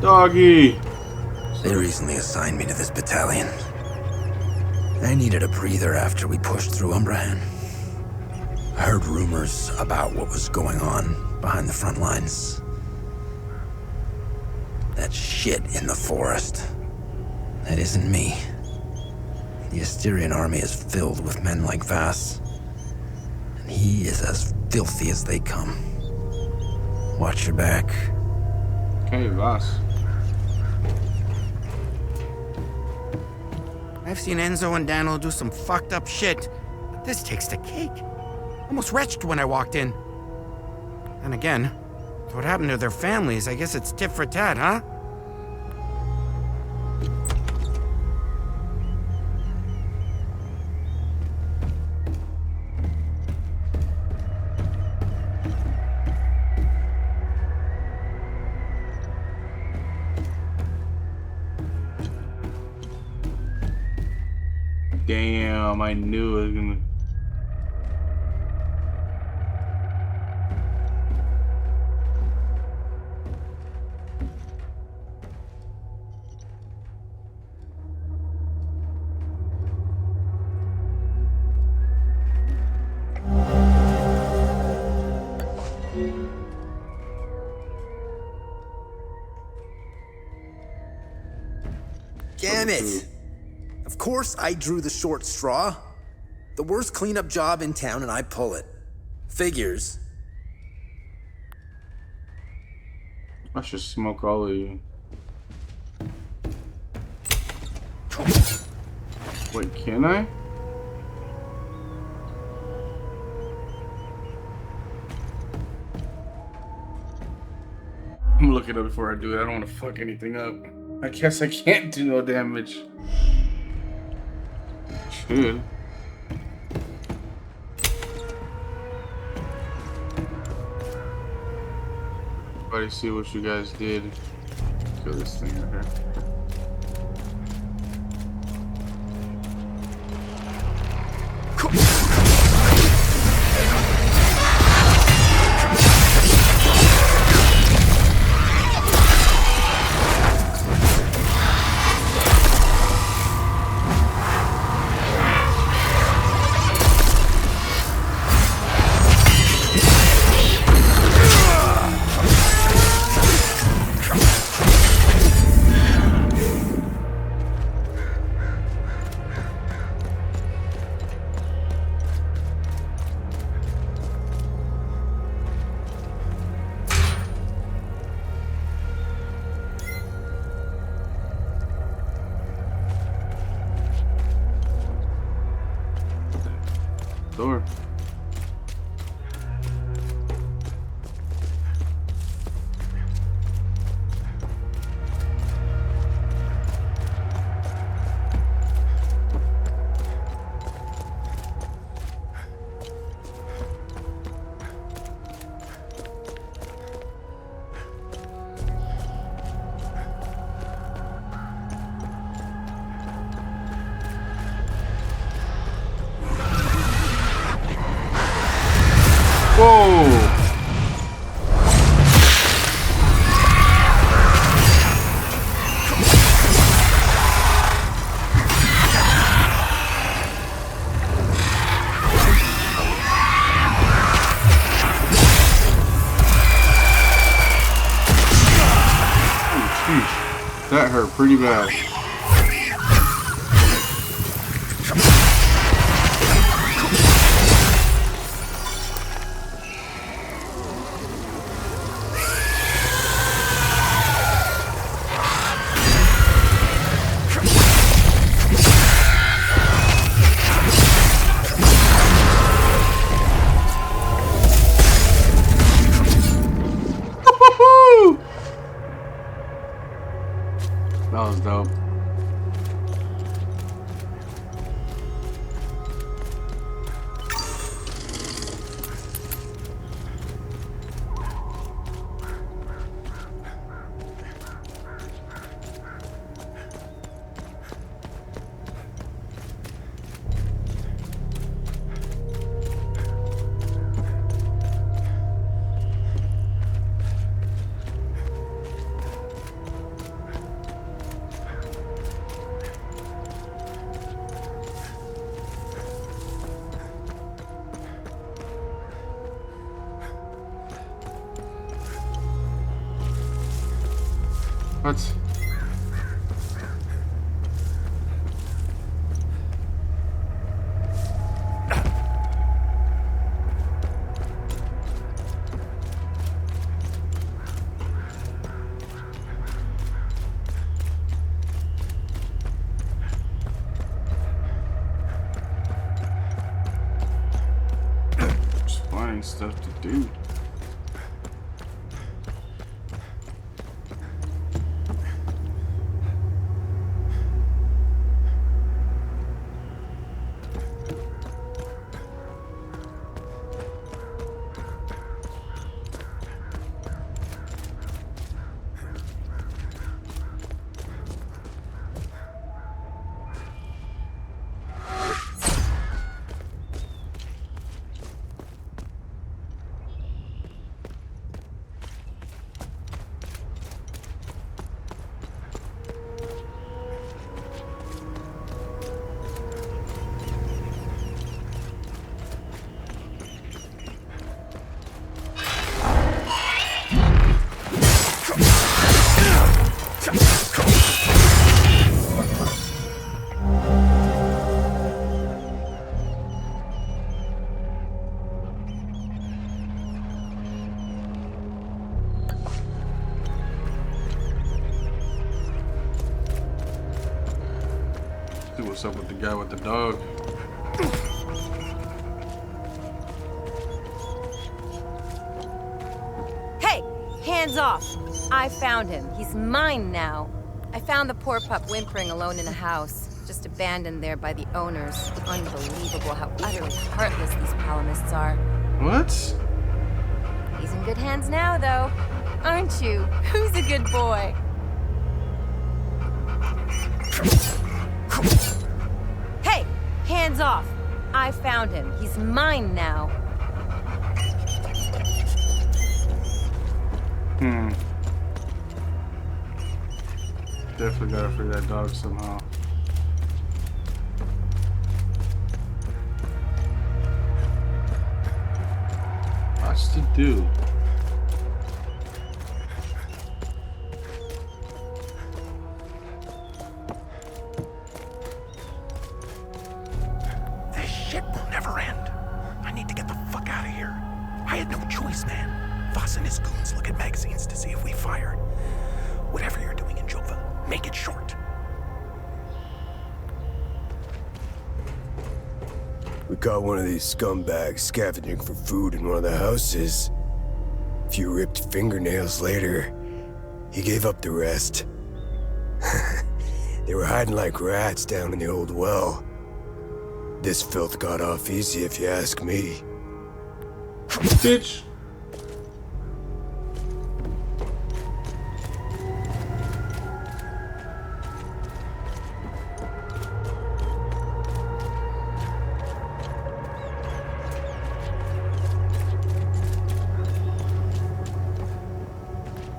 Doggy! They recently assigned me to this battalion. I needed a breather after we pushed through Umbrahan. I heard rumors about what was going on behind the front lines. That shit in the forest. That isn't me. The Asterian army is filled with men like Vass. And he is as filthy as they come. Watch your back. Okay, Vass. I've seen Enzo and Daniel do some fucked up shit, but this takes the cake. Almost retched when I walked in. And again, with what happened to their families, I guess it's tit for tat, huh? Damn, I knew it was gonna. Damn it! Of course I drew the short straw. The worst cleanup job in town and I pull it. Figures. I should smoke all of you. Wait, can I? I'm looking up before I do it. I don't want to fuck anything up. I guess I can't do no damage. Should. Everybody see what you guys did. Kill this thing right here. Door. Whoa! That hurt pretty bad. That was dope. What? Just finding stuff to do. See what's up with the guy with the dog. Hey, hands off. I found him. He's mine now. I found the poor pup whimpering alone in a house, just abandoned there by the owners. Unbelievable how utterly heartless these Palamists are. What? He's in good hands now, though. Aren't you? Who's a good boy? Hey, hands off. I found him. He's mine now. Definitely gotta free that dog somehow. Lots to do. This shit will never end. I need to get the fuck out of here. I had no choice, man. Voss and his goons look at magazines to see if we fired. Whatever you're doing in Jova, make it short. We caught one of these scumbags scavenging for food in one of the houses. A few ripped fingernails later, he gave up the rest. They were hiding like rats down in the old well. This filth got off easy if you ask me. Bitch.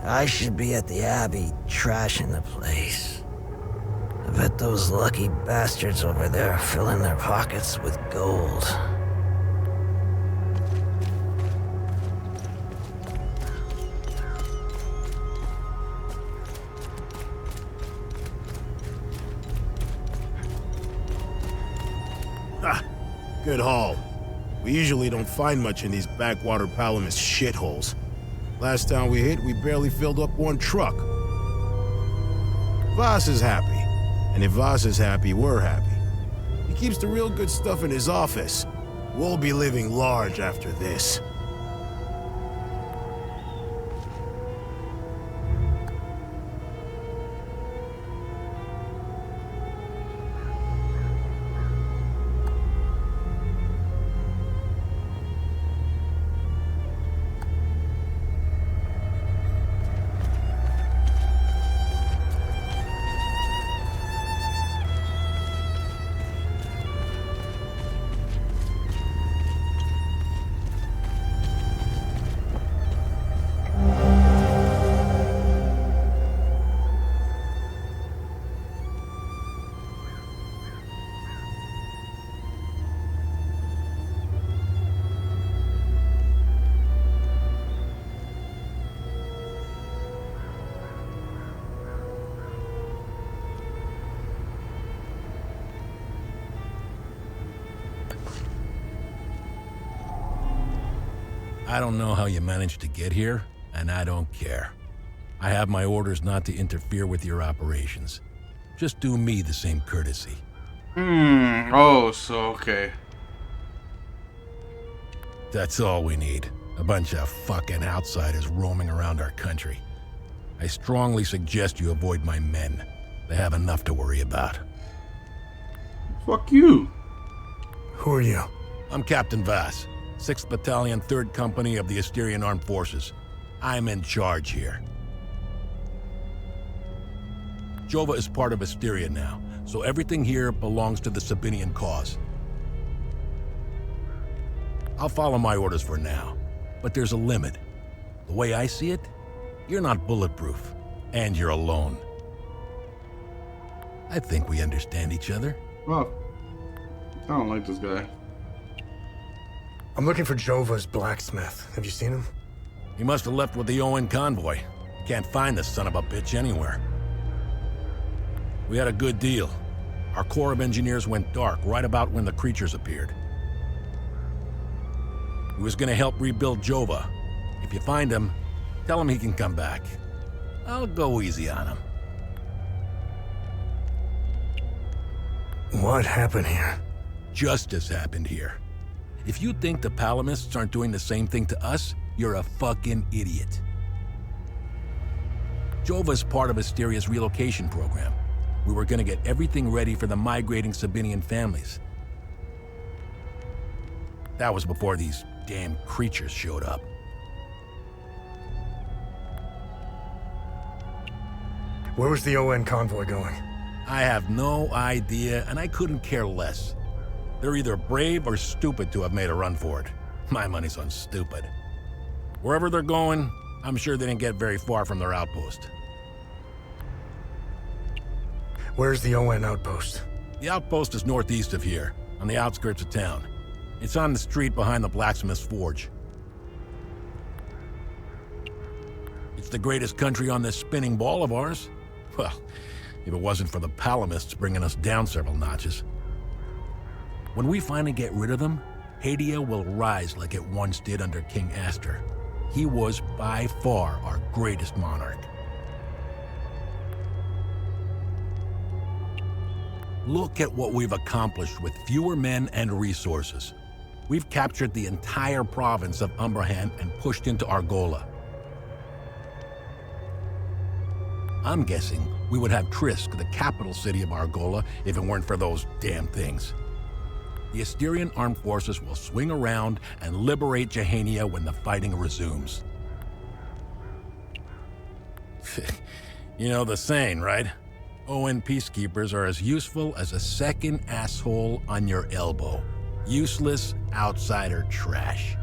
I should be at the Abbey, trashing the place. I bet those lucky bastards over there are filling their pockets with gold. Ah, good haul. We usually don't find much in these backwater Palamist shitholes. Last time we hit, we barely filled up one truck. Voss is happy. And if Voss is happy, we're happy. He keeps the real good stuff in his office. We'll be living large after this. I don't know how you managed to get here, and I don't care. I have my orders not to interfere with your operations. Just do me the same courtesy. Oh, so okay. That's all we need. A bunch of fucking outsiders roaming around our country. I strongly suggest you avoid my men. They have enough to worry about. Fuck you. Who are you? I'm Captain Vass, 6th Battalion, 3rd Company of the Asterian Armed Forces. I'm in charge here. Jova is part of Asteria now, so everything here belongs to the Sabinian cause. I'll follow my orders for now, but there's a limit. The way I see it, you're not bulletproof, and you're alone. I think we understand each other. Well, I don't like this guy. I'm looking for Jova's blacksmith. Have you seen him? He must have left with the ON convoy. Can't find the son of a bitch anywhere. We had a good deal. Our Corps of Engineers went dark right about when the creatures appeared. He was gonna help rebuild Jova. If you find him, tell him he can come back. I'll go easy on him. What happened here? Justice happened here. If you think the Palamists aren't doing the same thing to us, you're a fucking idiot. Jova's part of Asteria's relocation program. We were gonna get everything ready for the migrating Sabinian families. That was before these damn creatures showed up. Where was the ON convoy going? I have no idea, and I couldn't care less. They're either brave or stupid to have made a run for it. My money's on stupid. Wherever they're going, I'm sure they didn't get very far from their outpost. Where's the ON outpost? The outpost is northeast of here, on the outskirts of town. It's on the street behind the blacksmith's forge. It's the greatest country on this spinning ball of ours. Well, if it wasn't for the Palamists bringing us down several notches. When we finally get rid of them, Hadia will rise like it once did under King Aster. He was by far our greatest monarch. Look at what we've accomplished with fewer men and resources. We've captured the entire province of Umbrahan and pushed into Argola. I'm guessing we would have Trisk, the capital city of Argola, if it weren't for those damn things. The Asterian armed forces will swing around and liberate Jahania when the fighting resumes. You know the saying, right? ON peacekeepers are as useful as a second asshole on your elbow. Useless outsider trash.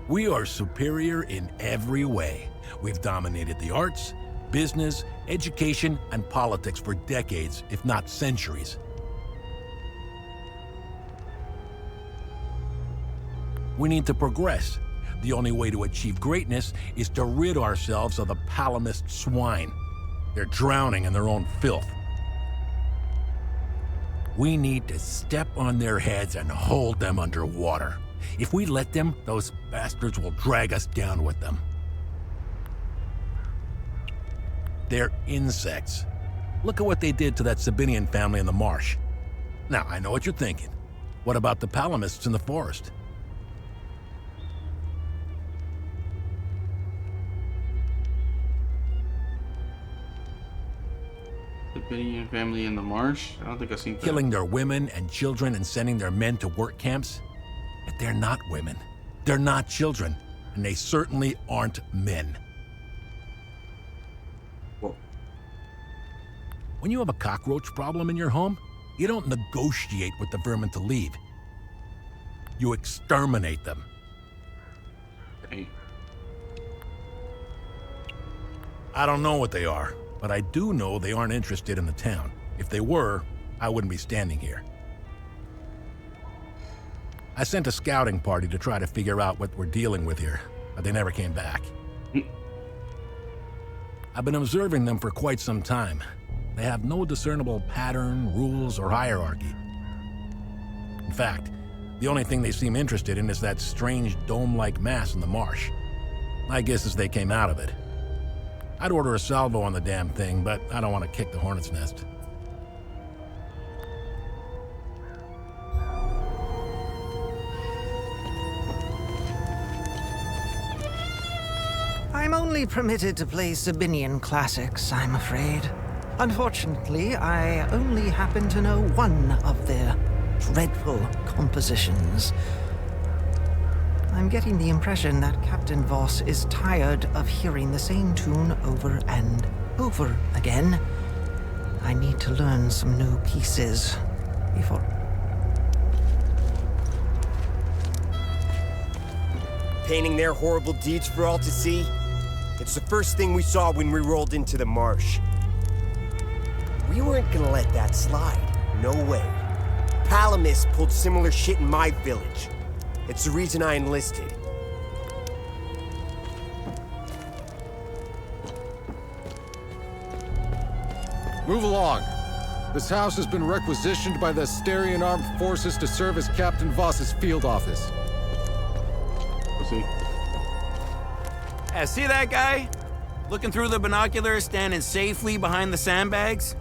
We are superior in every way. We've dominated the arts, business, education, and politics for decades, if not centuries. We need to progress. The only way to achieve greatness is to rid ourselves of the Palamist swine. They're drowning in their own filth. We need to step on their heads and hold them underwater. If we let them, those bastards will drag us down with them. They're insects. Look at what they did to that Sabinian family in the marsh. Now, I know what you're thinking. What about the Palamists in the forest? Sabinian family in the marsh? I don't think I've seen that. Killing their women and children and sending their men to work camps? But they're not women. They're not children. And they certainly aren't men. Whoa. When you have a cockroach problem in your home, you don't negotiate with the vermin to leave. You exterminate them. Dang. I don't know what they are, but I do know they aren't interested in the town. If they were, I wouldn't be standing here. I sent a scouting party to try to figure out what we're dealing with here, but they never came back. I've been observing them for quite some time. They have no discernible pattern, rules, or hierarchy. In fact, The only thing they seem interested in is that strange dome-like mass in the marsh. My guess is they came out of it. I'd order a salvo on the damn thing, but I don't want to kick the hornet's nest. I'm only permitted to play Sabinian classics, I'm afraid. Unfortunately, I only happen to know one of their dreadful compositions. I'm getting the impression that Captain Voss is tired of hearing the same tune over and over again. I need to learn some new pieces before... Painting their horrible deeds for all to see? It's the first thing we saw when we rolled into the marsh. We weren't gonna let that slide. No way. Palamis pulled similar shit in my village. It's the reason I enlisted. Move along. This house has been requisitioned by the Asterian Armed Forces to serve as Captain Voss's field office. See? See that guy? Looking through the binoculars, standing safely behind the sandbags?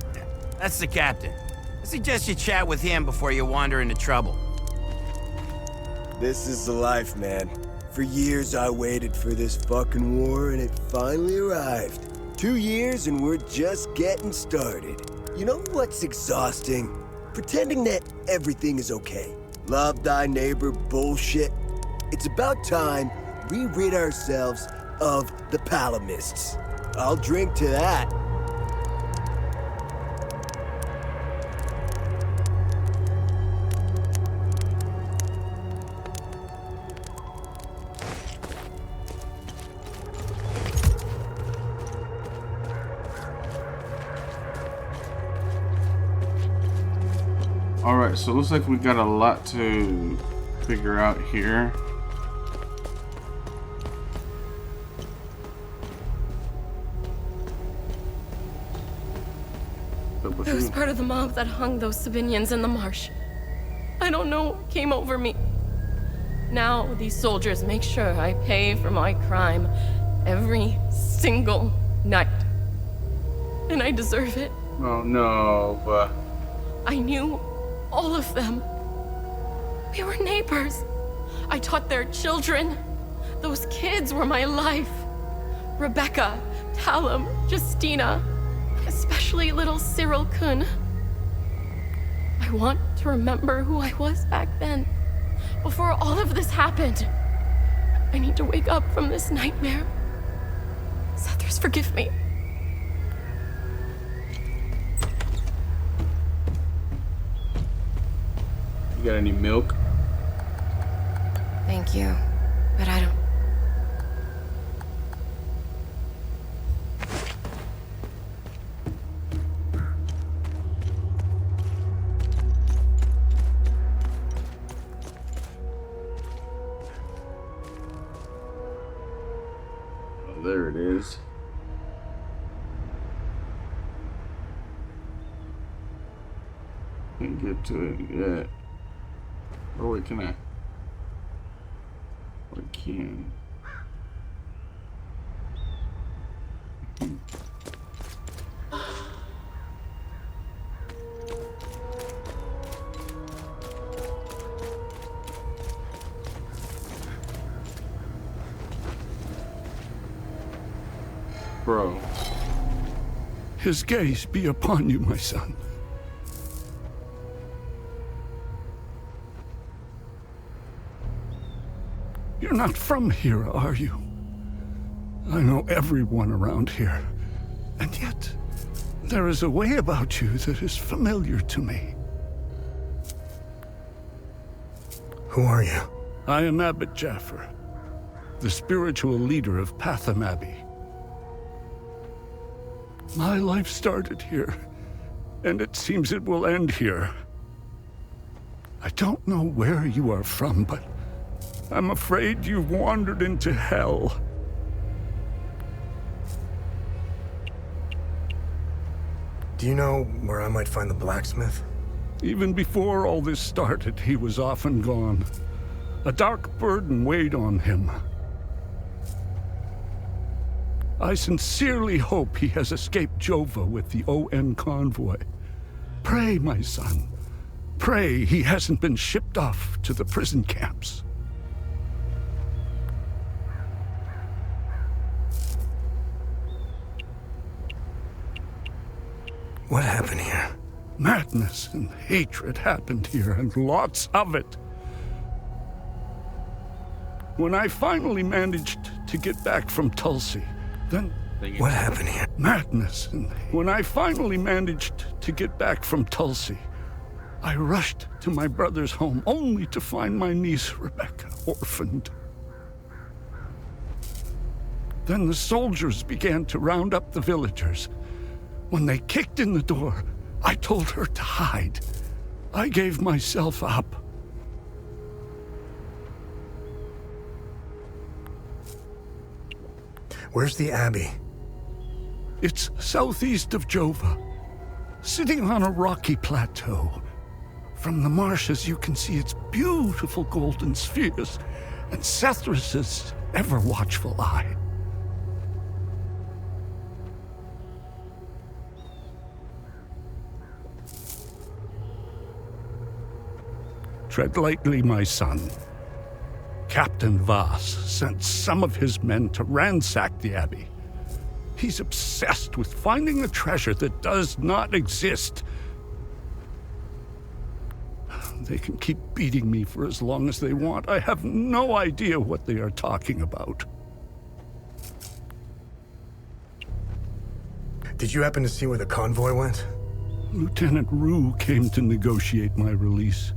That's the captain. I suggest you chat with him before you wander into trouble. This is the life, man. For years I waited for this fucking war, and it finally arrived. 2 years and we're just getting started. You know what's exhausting? Pretending that everything is okay. Love thy neighbor bullshit. It's about time we rid ourselves of the Palamists. I'll drink to that. Alright, so it looks like we got a lot to figure out here. I was part of the mob that hung those Sabinians in the marsh. I don't know what came over me. Now these soldiers make sure I pay for my crime every single night. And I deserve it. Oh no, but... I knew all of them. We were neighbors. I taught their children. Those kids were my life. Rebecca, Talum, Justina, especially little Cyril Kuhn. I want to remember who I was back then, before all of this happened. I need to wake up from this nightmare. Sethers, forgive me. You got any milk? Thank you, but I don't. Oh, there it is. Can't get to it yet. Oh wait, can I? I can. Bro. His gaze be upon you, my son. You're not from here, are you? I know everyone around here. And yet, there is a way about you that is familiar to me. Who are you? I am Abbot Jaffer, the spiritual leader of Patham Abbey. My life started here, and it seems it will end here. I don't know where you are from, but I'm afraid you've wandered into hell. Do you know where I might find the blacksmith? Even before all this started, he was off and gone. A dark burden weighed on him. I sincerely hope he has escaped Jova with the ON convoy. Pray, my son. Pray he hasn't been shipped off to the prison camps. What happened here? Madness and hatred happened here, and lots of it. When I finally managed to get back from Tulsi, then... What happened here? Madness. And when I finally managed to get back from Tulsi, I rushed to my brother's home only to find my niece, Rebecca, orphaned. Then the soldiers began to round up the villagers. When they kicked in the door, I told her to hide. I gave myself up. Where's the Abbey? It's southeast of Jova, sitting on a rocky plateau. From the marshes you can see its beautiful golden spheres and Sethrus's ever-watchful eye. Tread lightly, my son. Captain Voss sent some of his men to ransack the Abbey. He's obsessed with finding a treasure that does not exist. They can keep beating me for as long as they want. I have no idea what they are talking about. Did you happen to see where the convoy went? Lieutenant Rue came to negotiate my release.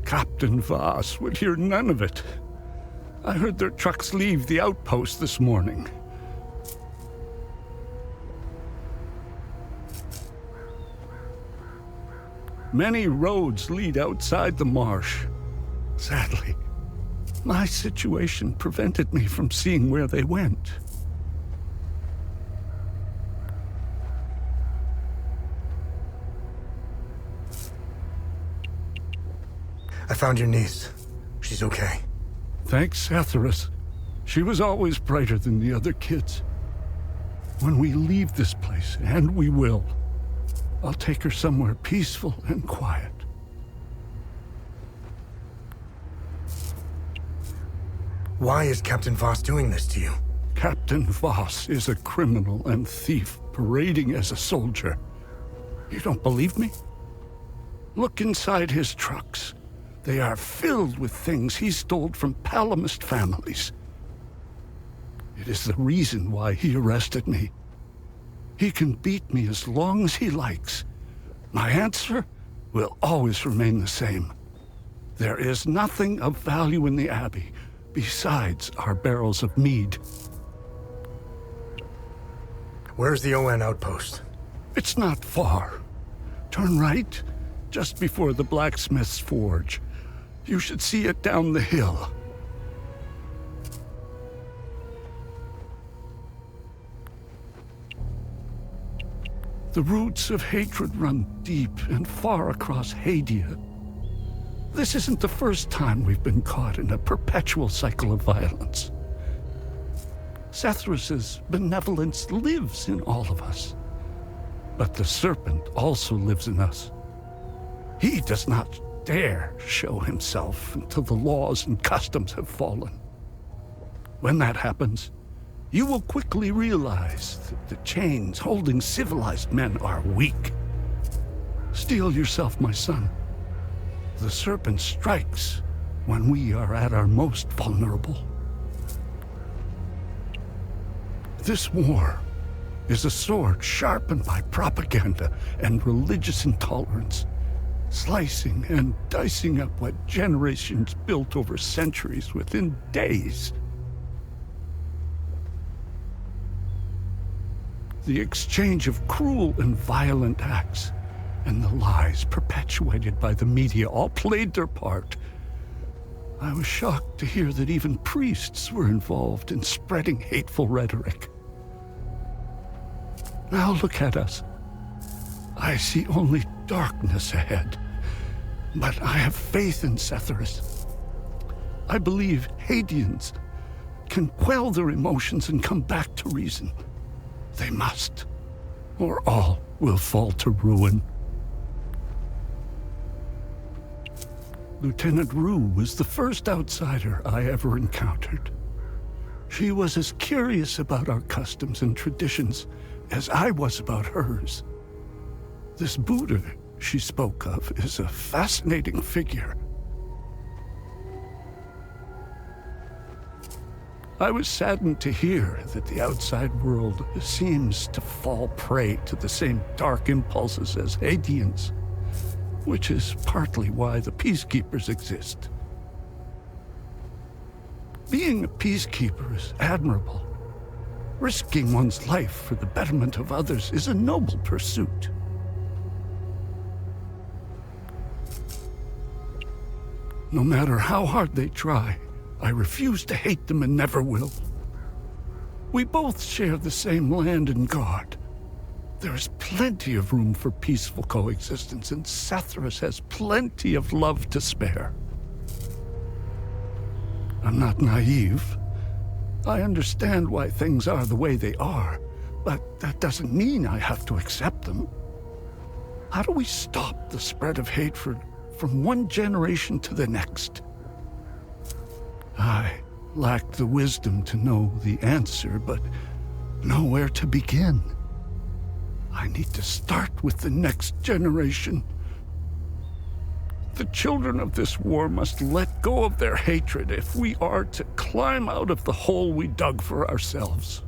Captain Voss would hear none of it. I heard their trucks leave the outpost this morning. Many roads lead outside the marsh. Sadly, my situation prevented me from seeing where they went. I found your niece. She's okay. Thanks, Sethrus. She was always brighter than the other kids. When we leave this place, and we will, I'll take her somewhere peaceful and quiet. Why is Captain Voss doing this to you? Captain Voss is a criminal and thief parading as a soldier. You don't believe me? Look inside his trucks. They are filled with things he stole from Palamist families. It is the reason why he arrested me. He can beat me as long as he likes. My answer will always remain the same. There is nothing of value in the Abbey besides our barrels of mead. Where's the ON outpost? It's not far. Turn right, just before the blacksmith's forge. You should see it down the hill. The roots of hatred run deep and far across Hadia. This isn't the first time we've been caught in a perpetual cycle of violence. Sethrus's benevolence lives in all of us. But the serpent also lives in us. He does not dare show himself until the laws and customs have fallen. When that happens, you will quickly realize that the chains holding civilized men are weak. Steel yourself, my son. The serpent strikes when we are at our most vulnerable. This war is a sword sharpened by propaganda and religious intolerance, slicing and dicing up what generations built over centuries within days. The exchange of cruel and violent acts and the lies perpetuated by the media all played their part. I was shocked to hear that even priests were involved in spreading hateful rhetoric. Now look at us. I see only darkness ahead. But I have faith in Setharus. I believe Hadeans can quell their emotions and come back to reason. They must, or all will fall to ruin. Lieutenant Rue was the first outsider I ever encountered. She was as curious about our customs and traditions as I was about hers. This Buddha she spoke of is a fascinating figure. I was saddened to hear that the outside world seems to fall prey to the same dark impulses as Hadeans, which is partly why the peacekeepers exist. Being a peacekeeper is admirable. Risking one's life for the betterment of others is a noble pursuit. No matter how hard they try, I refuse to hate them and never will. We both share the same land and guard. There is plenty of room for peaceful coexistence, and Setharus has plenty of love to spare. I'm not naive. I understand why things are the way they are, but that doesn't mean I have to accept them. How do we stop the spread of hatred from one generation to the next? I lack the wisdom to know the answer, but know where to begin. I need to start with the next generation. The children of this war must let go of their hatred if we are to climb out of the hole we dug for ourselves.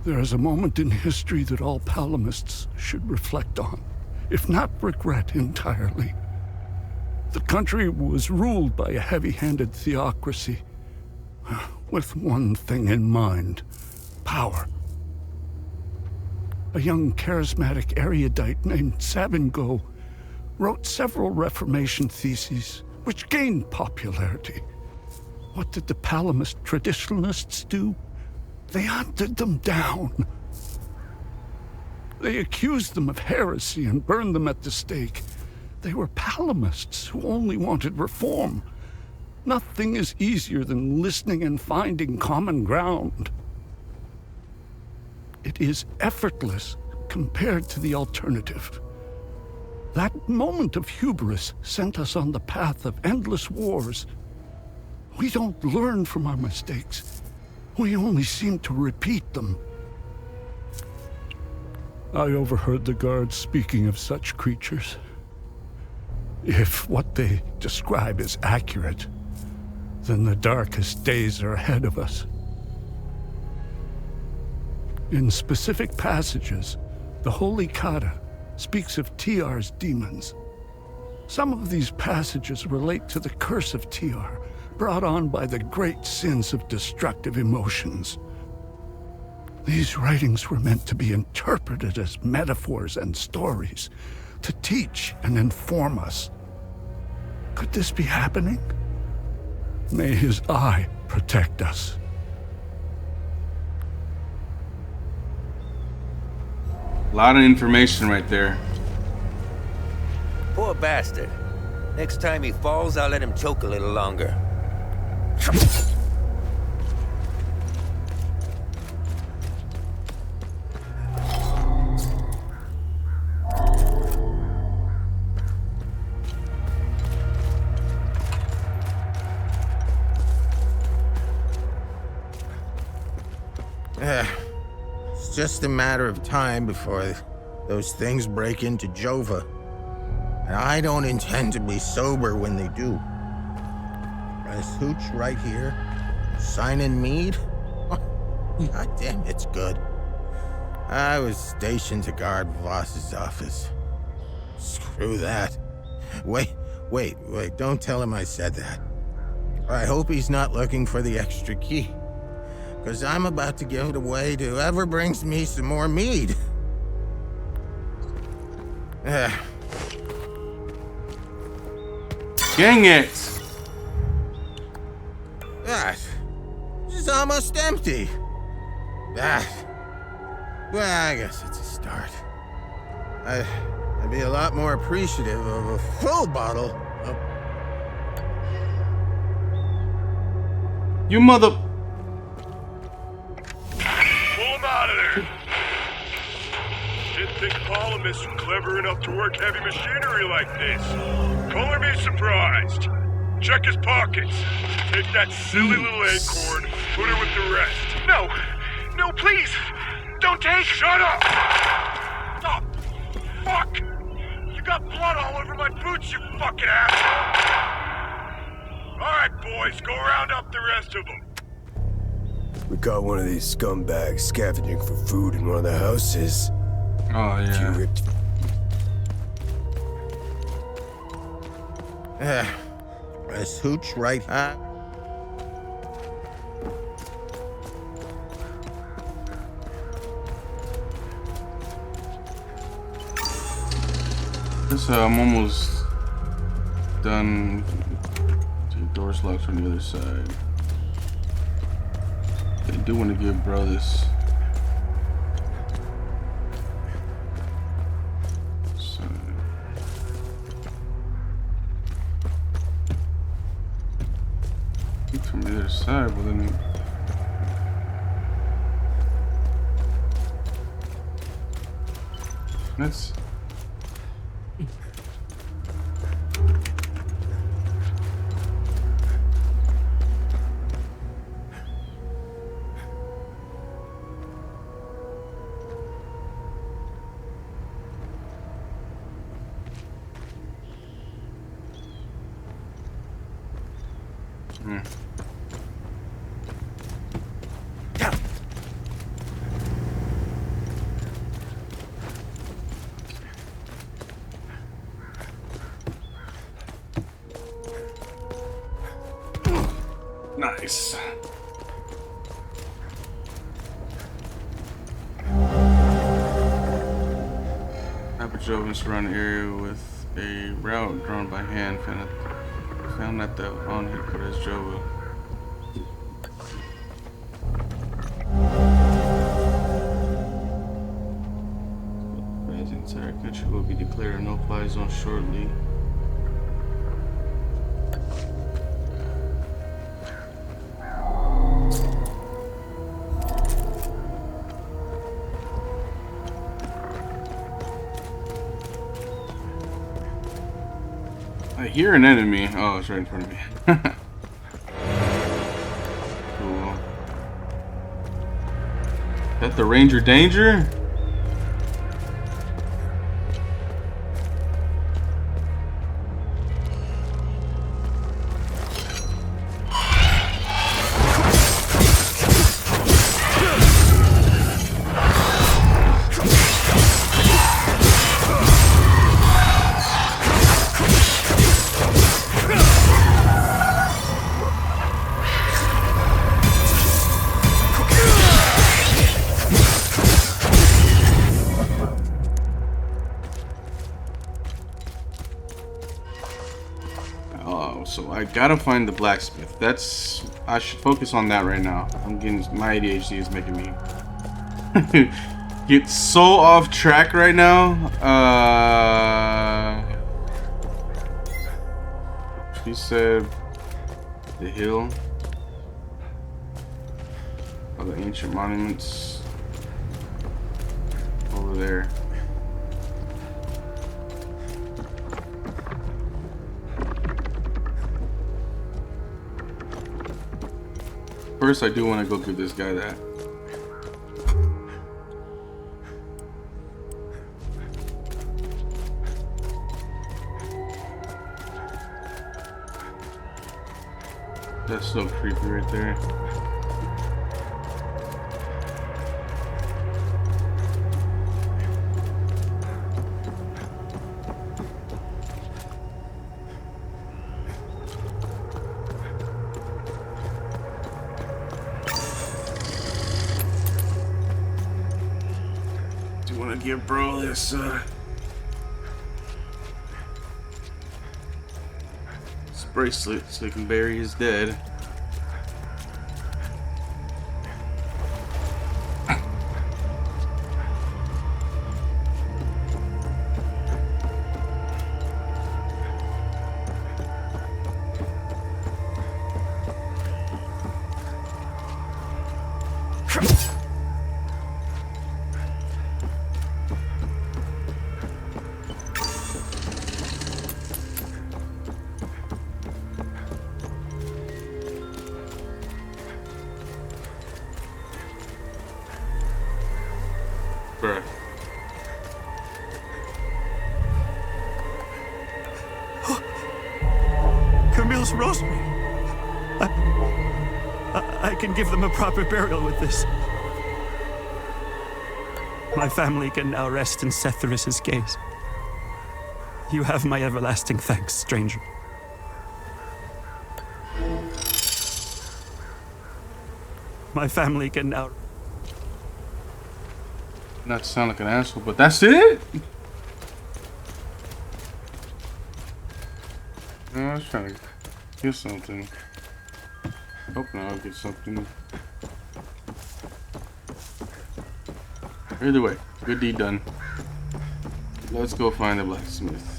There is a moment in history that all Palamists should reflect on, if not regret entirely. The country was ruled by a heavy-handed theocracy, with one thing in mind: power. A young charismatic erudite named Sabingo wrote several Reformation theses, which gained popularity. What did the Palamist traditionalists do? They hunted them down. They accused them of heresy and burned them at the stake. They were Palamists who only wanted reform. Nothing is easier than listening and finding common ground. It is effortless compared to the alternative. That moment of hubris sent us on the path of endless wars. We don't learn from our mistakes. We only seem to repeat them. I overheard the guards speaking of such creatures. If what they describe is accurate, then the darkest days are ahead of us. In specific passages, the Holy Kata speaks of Tiar's demons. Some of these passages relate to the curse of Tiar, brought on by the great sins of destructive emotions. These writings were meant to be interpreted as metaphors and stories, to teach and inform us. Could this be happening? May his eye protect us. A lot of information right there. Poor bastard. Next time he falls, I'll let him choke a little longer. It's just a matter of time before those things break into Jova. And I don't intend to be sober when they do. This hooch right here, signing mead? God damn, it's good. I was stationed to guard Voss's office. Screw that. Wait, don't tell him I said that. I hope he's not looking for the extra key. Because I'm about to give it away to whoever brings me some more mead. Dang it! That is almost empty. Well, I guess it's a start. I'd be a lot more appreciative of a full bottle of... You mother... Pull him out of there! Didn't think Polymus was clever enough to work heavy machinery like this. Color me surprised. Check his pockets. Take that silly little acorn, put her with the rest. No! No, please! Don't take... Shut up! Oh, fuck! You got blood all over my boots, you fucking asshole! Alright, boys, go round up the rest of them. We caught one of these scumbags scavenging for food in one of the houses. Oh, yeah. This hooch right... I'm almost done. The door's locked on the other side. I do want to give bro this. It's from the other side, but then. Let's. Nice. I patrolled in surrounding area with a route drawn by hand. Found that the on headquarters Jova. The entire country will be declared a no-fly zone shortly. I hear an enemy. Oh, it's right in front of me. Cool. Is that the Ranger Danger? So I gotta find the blacksmith. I should focus on that right now. My ADHD is making me get so off track right now. She said the hill of the ancient monuments over there. First, I do want to go give this guy that. That's so creepy right there. Give bro this bracelet so he can bury his dead. Bruh. Camille's rosary. I can give them a proper burial with this. My family can now rest in Setharis' gaze. You have my everlasting thanks, stranger. My family can now... Not to sound like an asshole, but that's it? I was trying to get something. Hoping I'll get something. Either way, good deed done. Let's go find the blacksmith.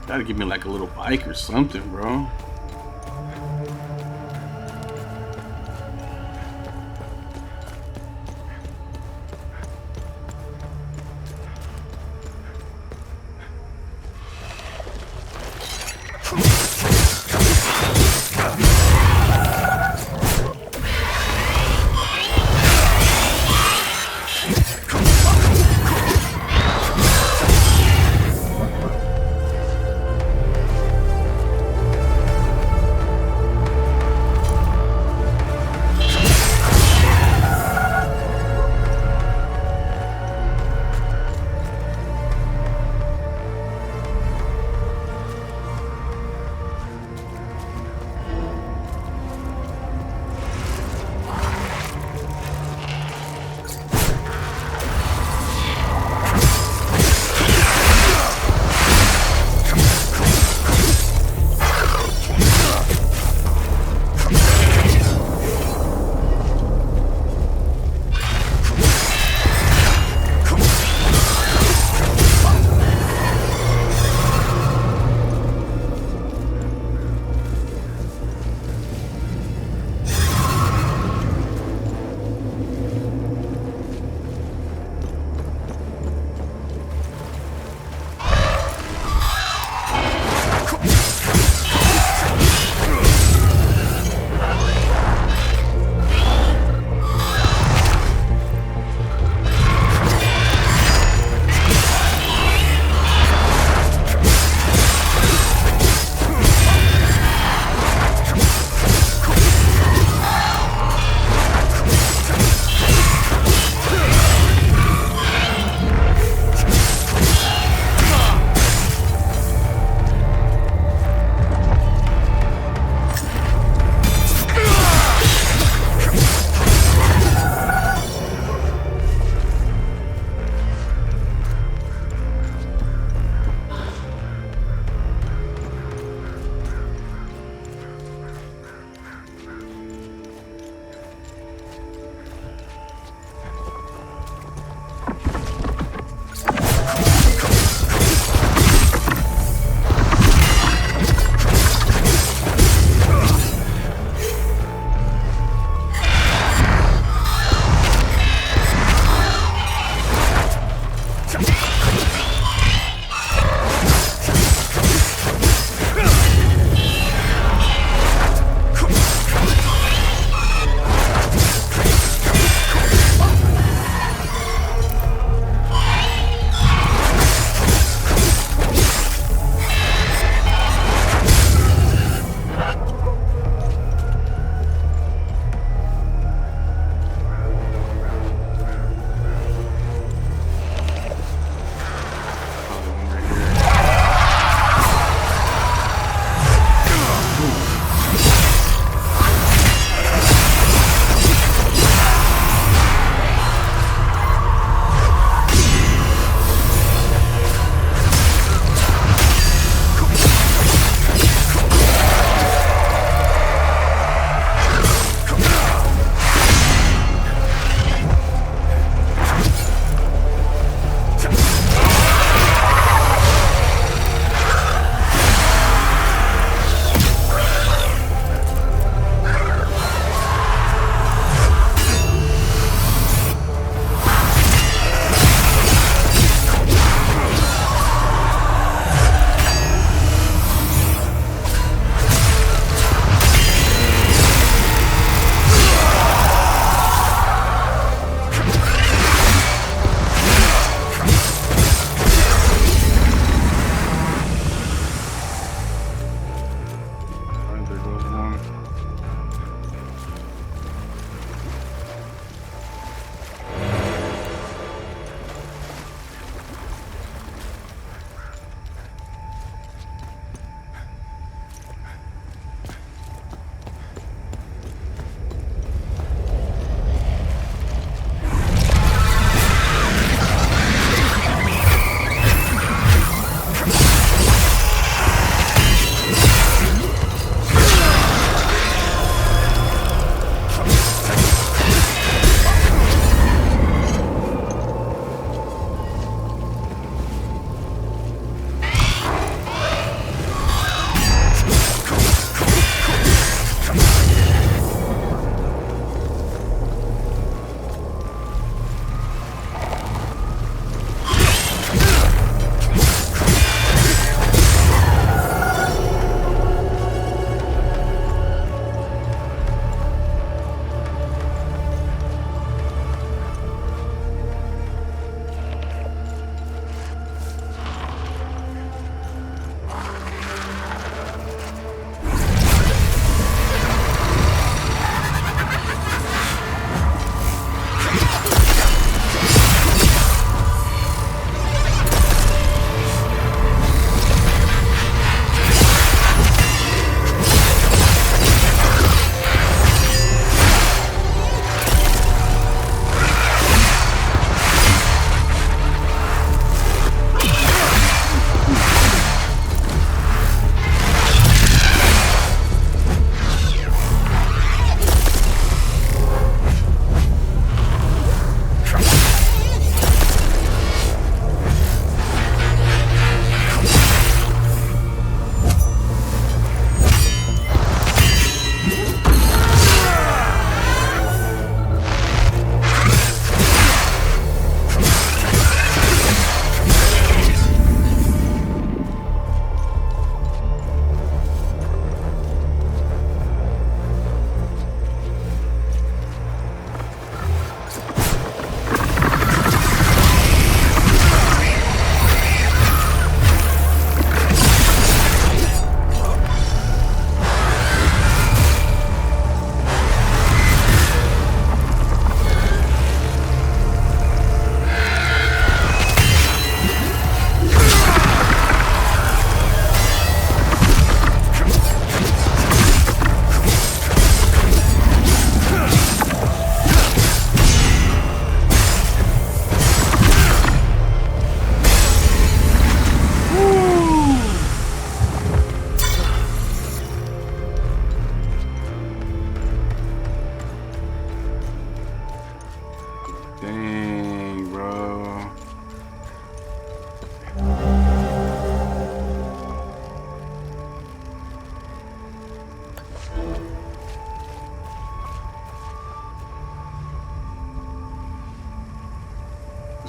Gotta give me like a little bike or something, bro.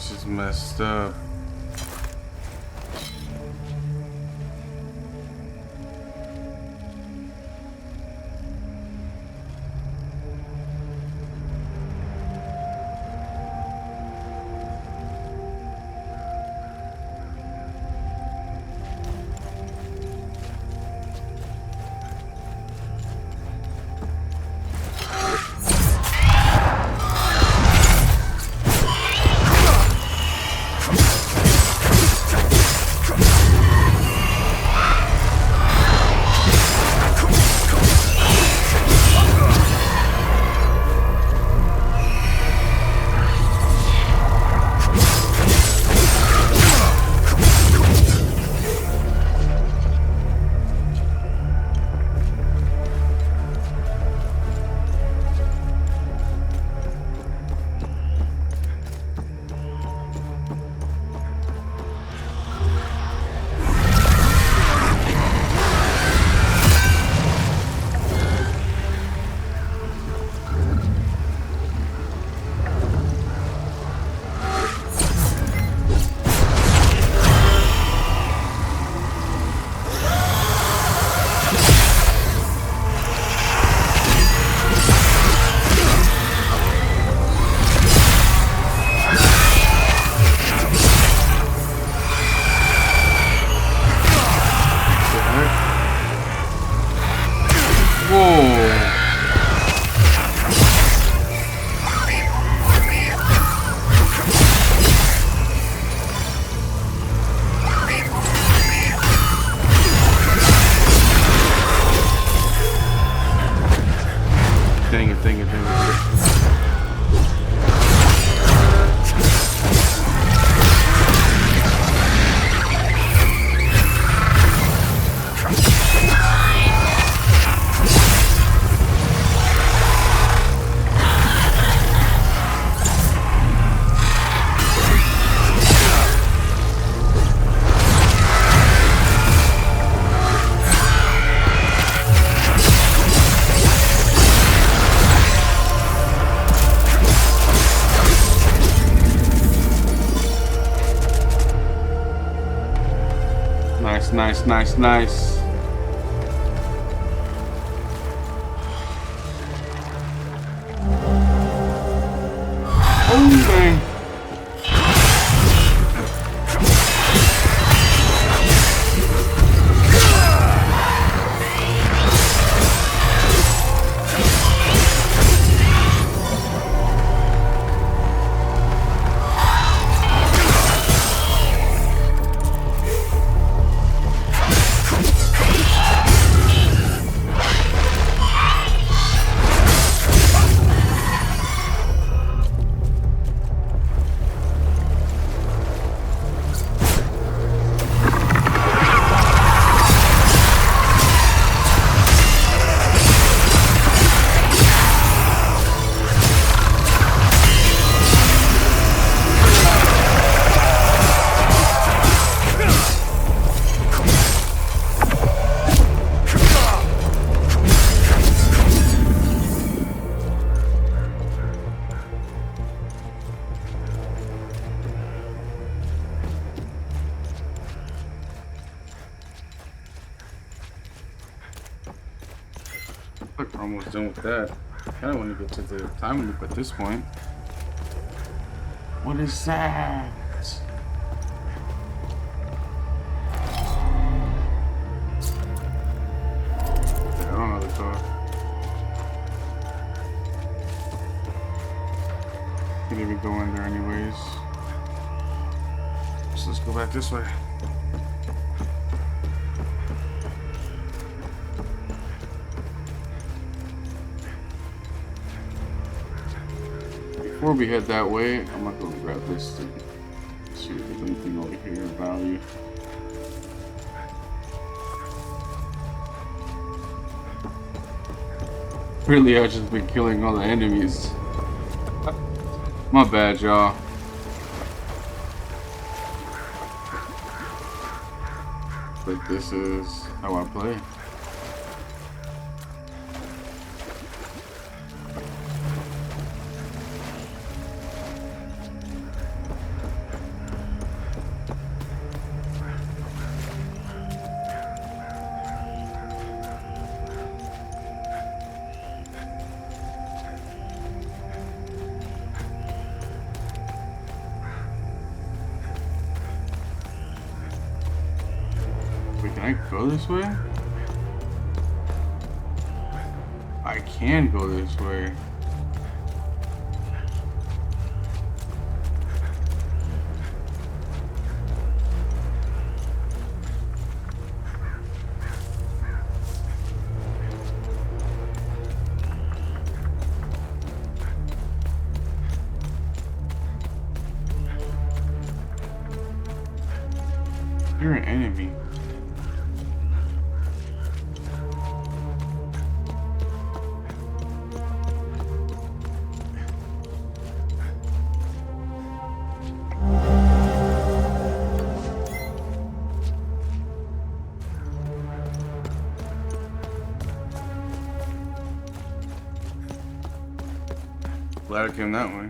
This is messed up. Nice. Oh, dang. We're almost done with that. I kind of want to get to the time loop at this point. What is that? I don't know the code. Can't even go in there anyways. So let's go back this way. Before we head that way, I'm gonna go grab this to see if there's anything over here of value. Really, I've just been killing all the enemies. My bad, y'all. But this is how I play. I go this way? I can go this way. You're an enemy. Glad I came that way.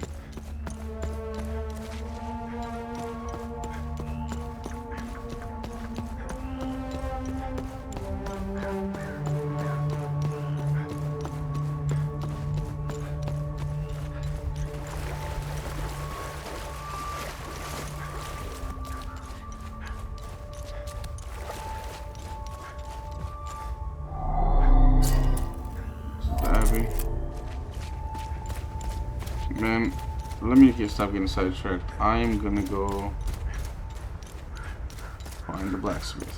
Man, let me stop getting sidetracked. I'm gonna go find the blacksmith.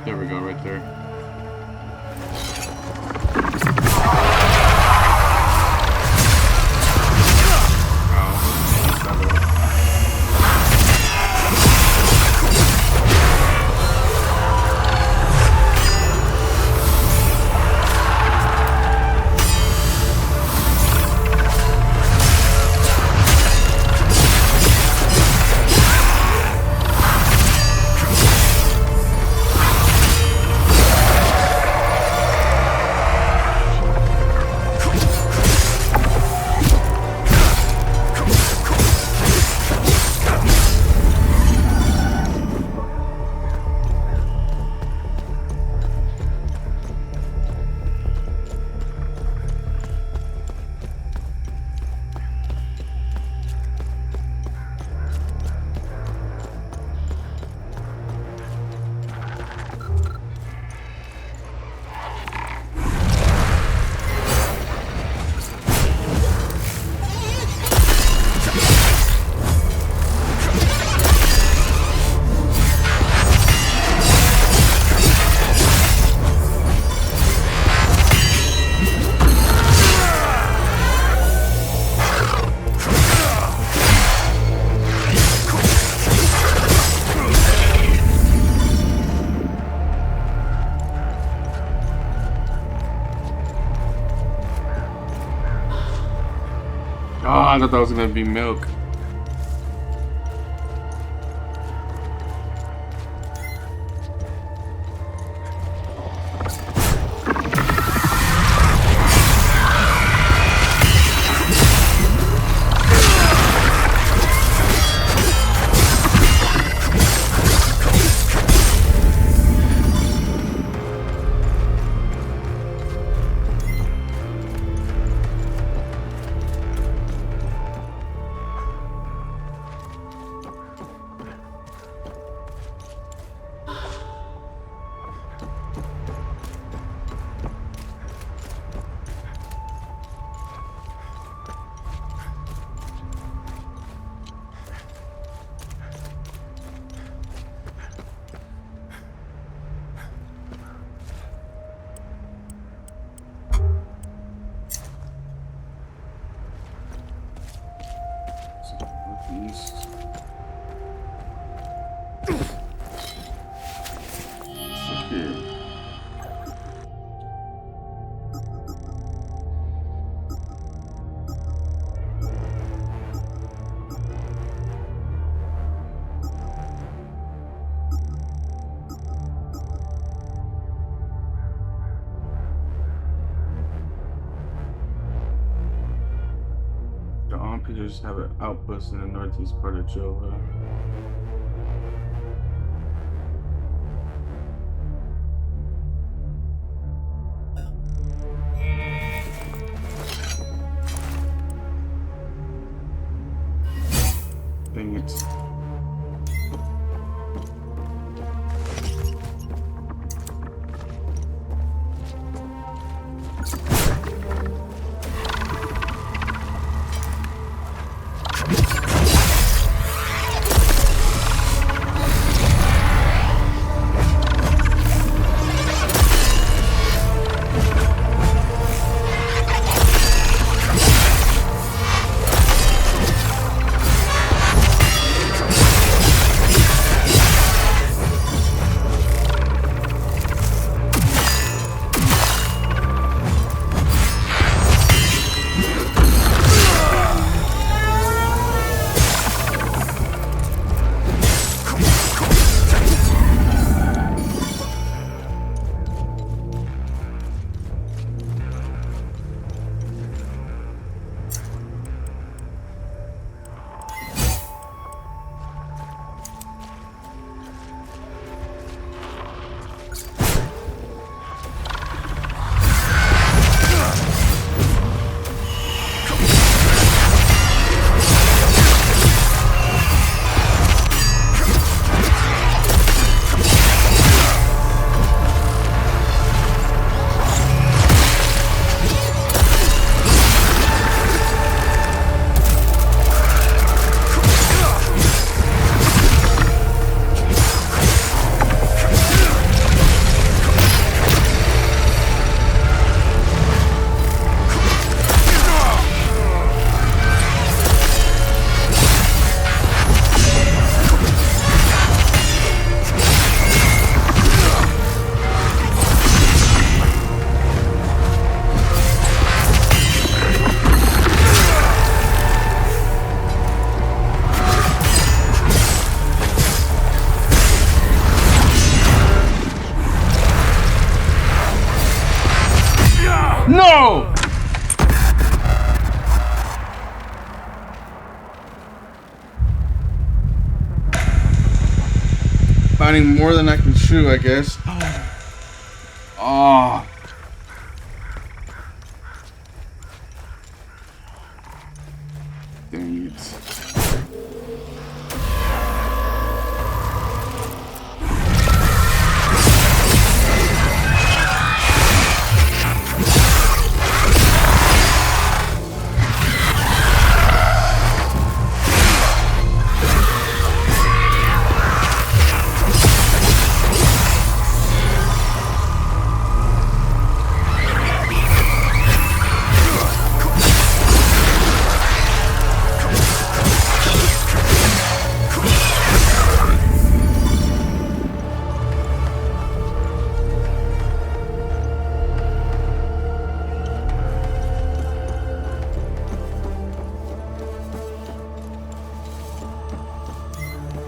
There we go, right there. I thought that was gonna be milk. pictures have an outpost in the northeast part of Jova. Dang it. No! Finding more than I can chew, I guess. Oh. Dang it.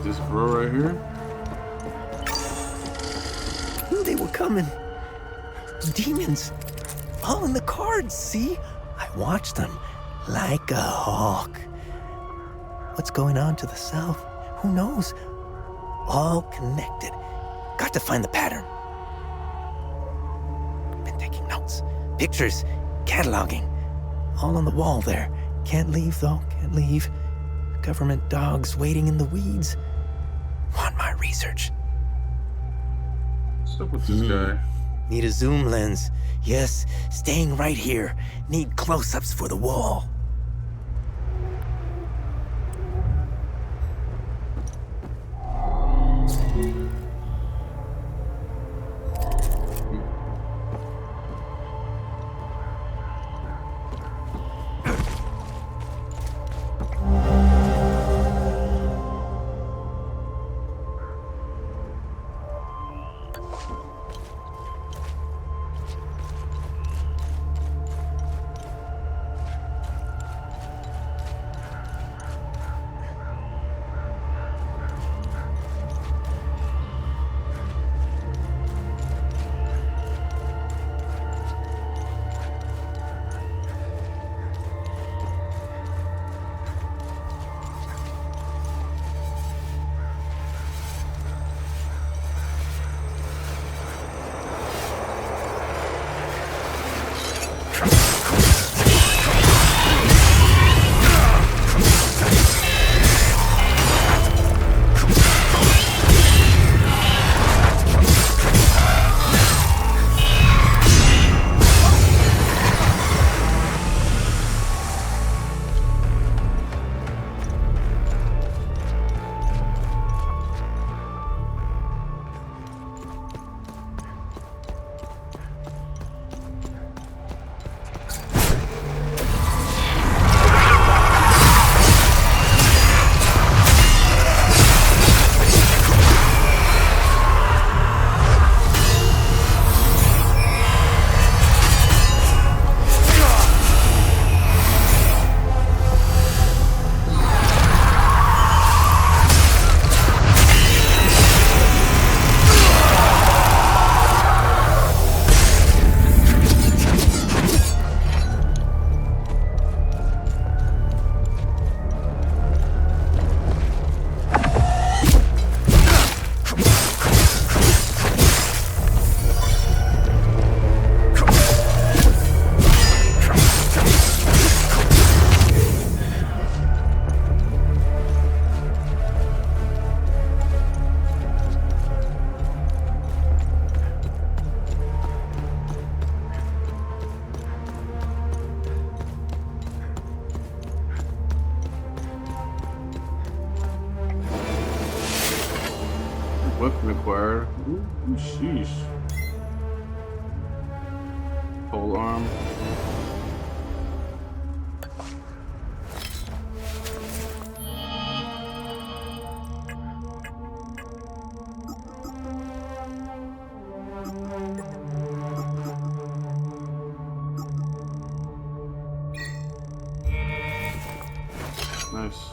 This bro right here? Knew they were coming. Demons. All in the cards, see? I watched them like a hawk. What's going on to the south? Who knows? All connected. Got to find the pattern. Been taking notes, pictures, cataloging. All on the wall there. Can't leave, though. Can't leave. Government dogs waiting in the weeds. Want my research. What's up with this guy? Need a zoom lens. Yes, staying right here. Need close-ups for the wall. weapon acquired. Ooh, sheesh. Pole arm. Nice.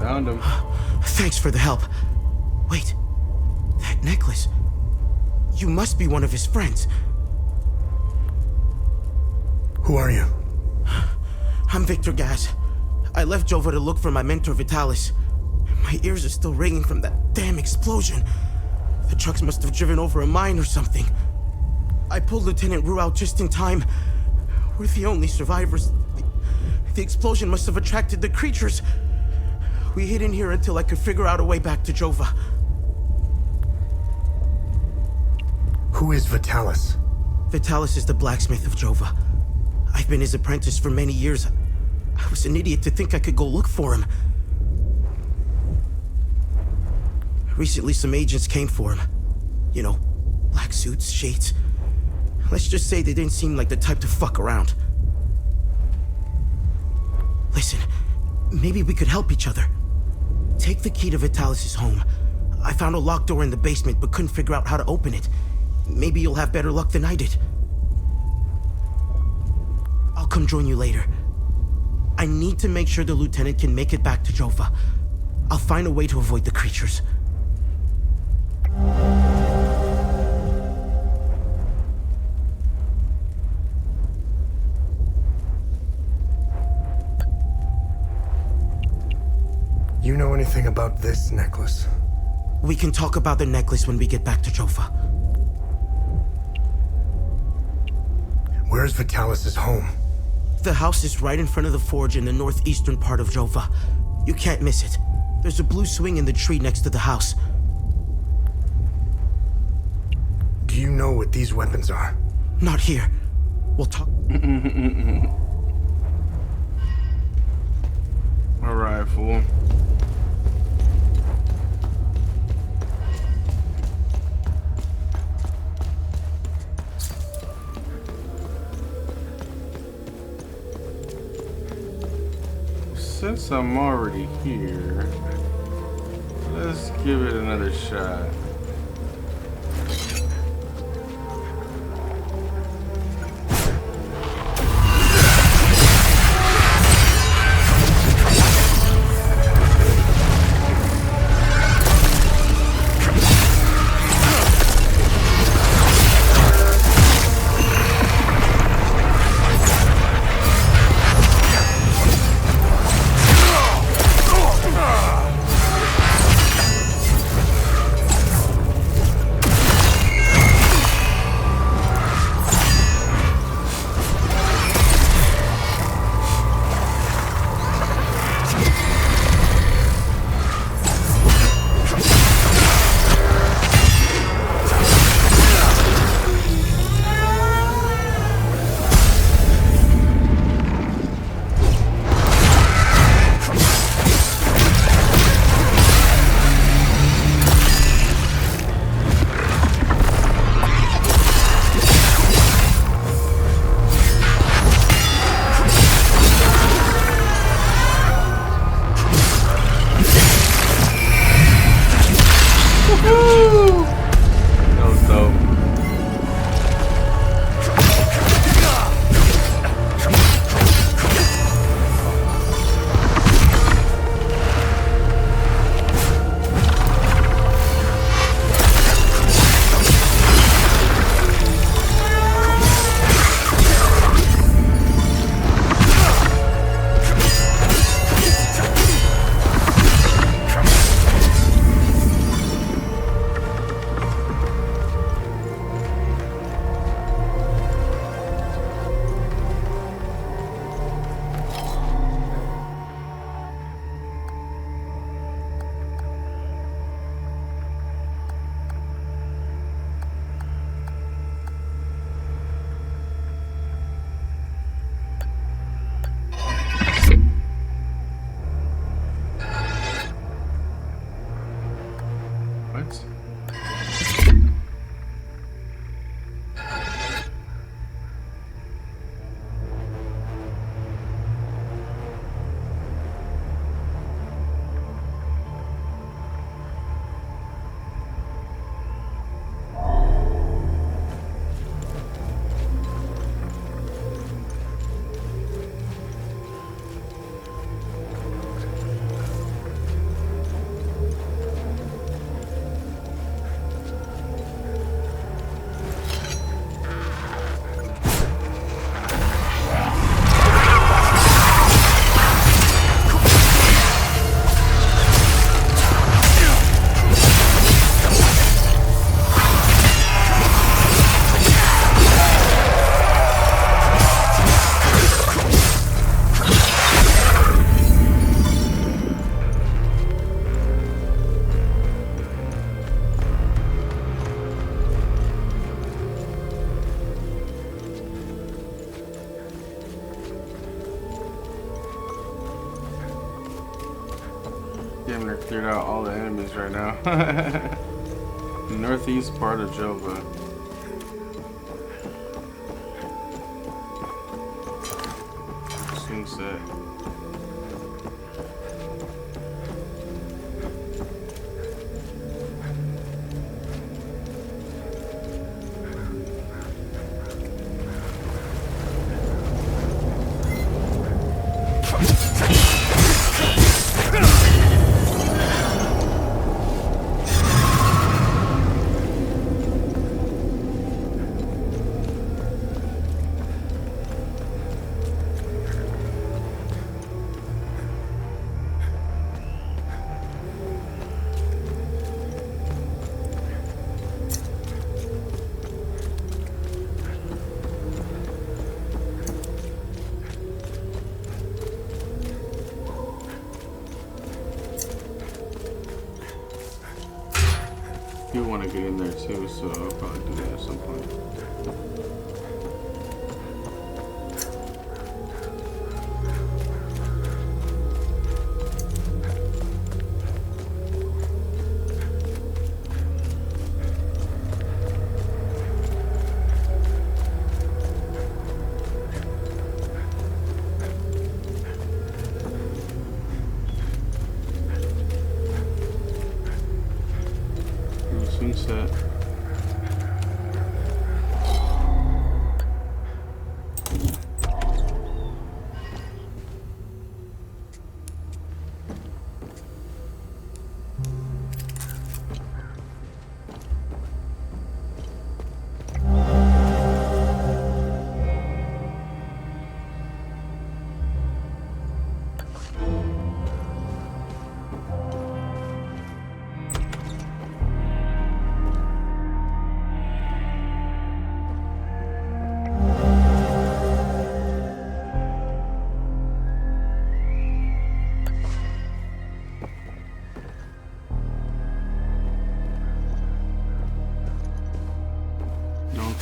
Found him. Thanks for the help. Wait, that necklace. You must be one of his friends. Who are you? I'm Victor Gaz. I left Jova to look for my mentor Vitalis. My ears are still ringing from that damn explosion. The trucks must have driven over a mine or something. I pulled Lieutenant Rue out just in time. We're the only survivors. The explosion must have attracted the creatures. We hid in here until I could figure out a way back to Jova. Who is Vitalis? Vitalis is the blacksmith of Jova. I've been his apprentice for many years. I was an idiot to think I could go look for him. Recently, some agents came for him. You know, black suits, shades. Let's just say they didn't seem like the type to fuck around. Listen, maybe we could help each other. Take the key to Vitalis' home. I found a locked door in the basement, but couldn't figure out how to open it. Maybe you'll have better luck than I did. I'll come join you later. I need to make sure the lieutenant can make it back to Jova. I'll find a way to avoid the creatures. You know anything about this necklace? We can talk about the necklace when we get back to Jova. Where's Vitalis' home? The house is right in front of the forge in the northeastern part of Jova. You can't miss it. There's a blue swing in the tree next to the house. Do you know what these weapons are? Not here. We'll talk. Alright, fool. Since I'm already here, let's give it another shot. What? Damn near cleared out all the enemies right now. Northeast part of Jova. Swing set. I want to get in there too, so I'll probably do that at some point. Swing set.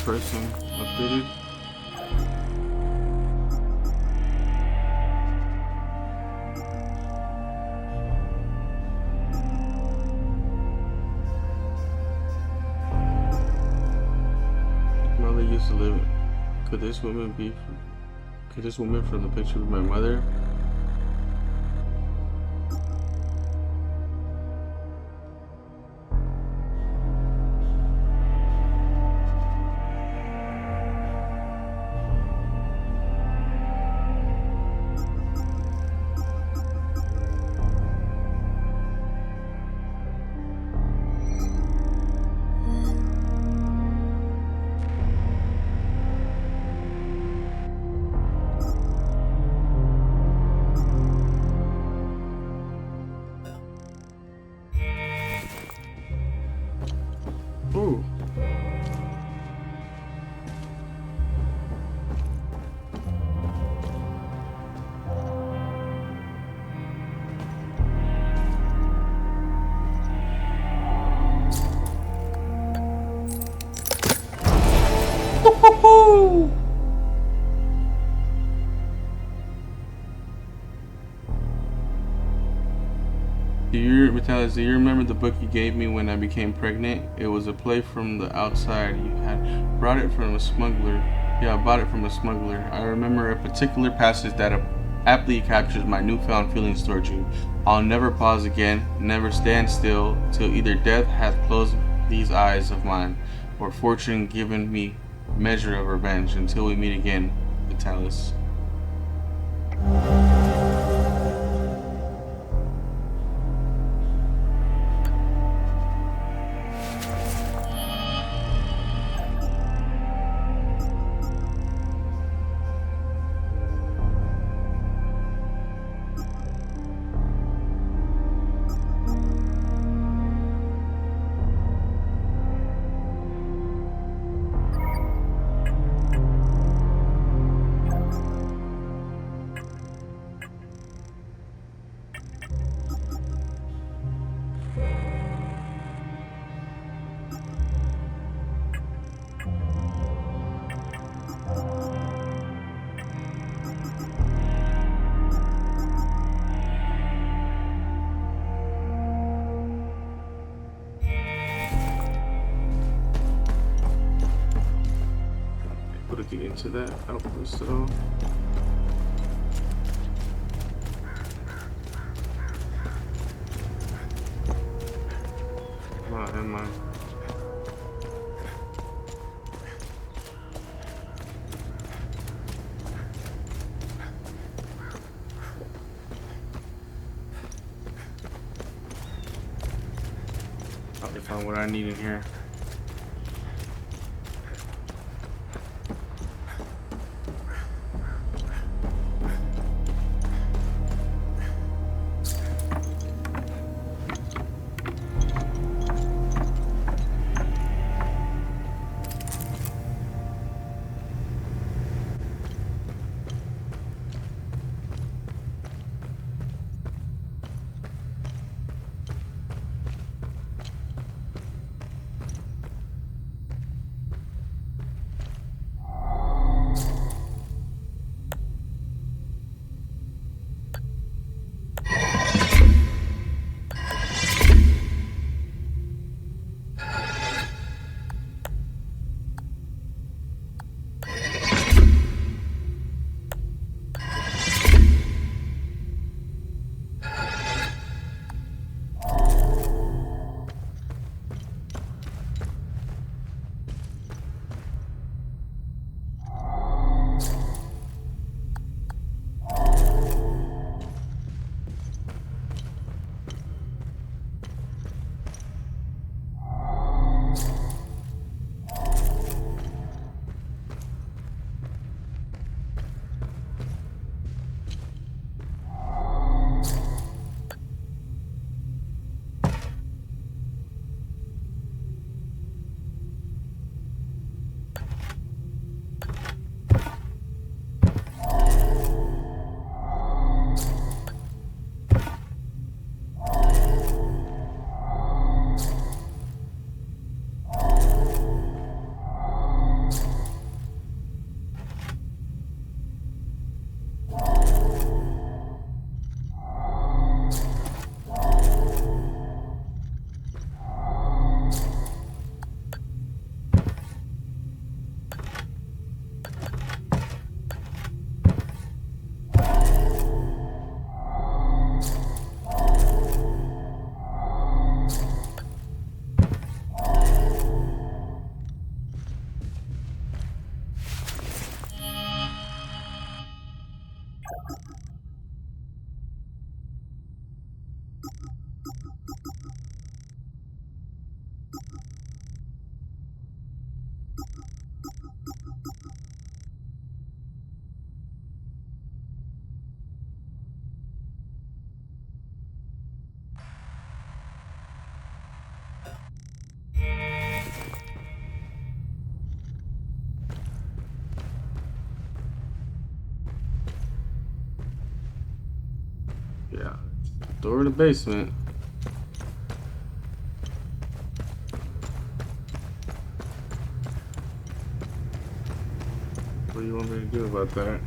Person updated. Mother used to live. Could this woman be? Could this woman from the picture of my mother? Ooh. Your says, do you remember the book you gave me when I became pregnant? It was a play from the outside. You had brought it from a smuggler. Yeah, I bought it from a smuggler. I remember a particular passage that aptly captures my newfound feelings towards you. I'll never pause again, never stand still, till either death hath closed these eyes of mine, or fortune given me measure of revenge, until we meet again, Vitalis. Get into that outpost though. Wow, am I? Probably found what I need in here. Yeah. Door to the basement. What do you want me to do about that?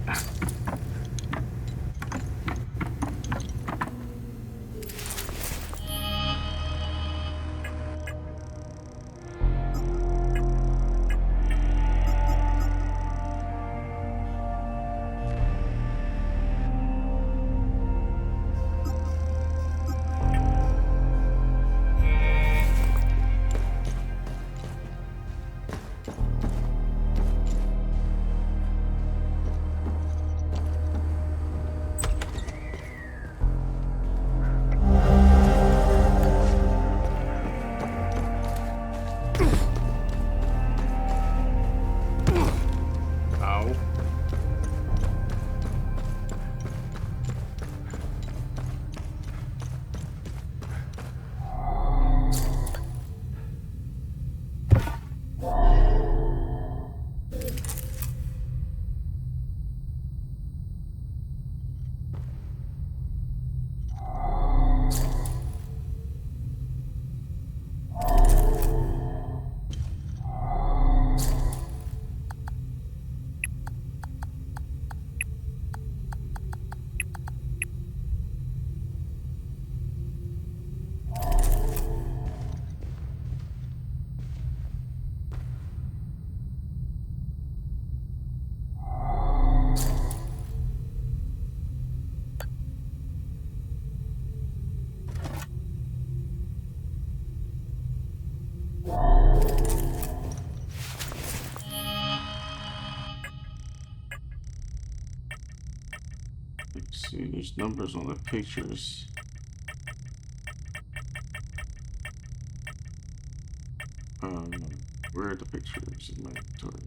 Ow. Let's see, there's numbers on the pictures. Where are the pictures in my inventory?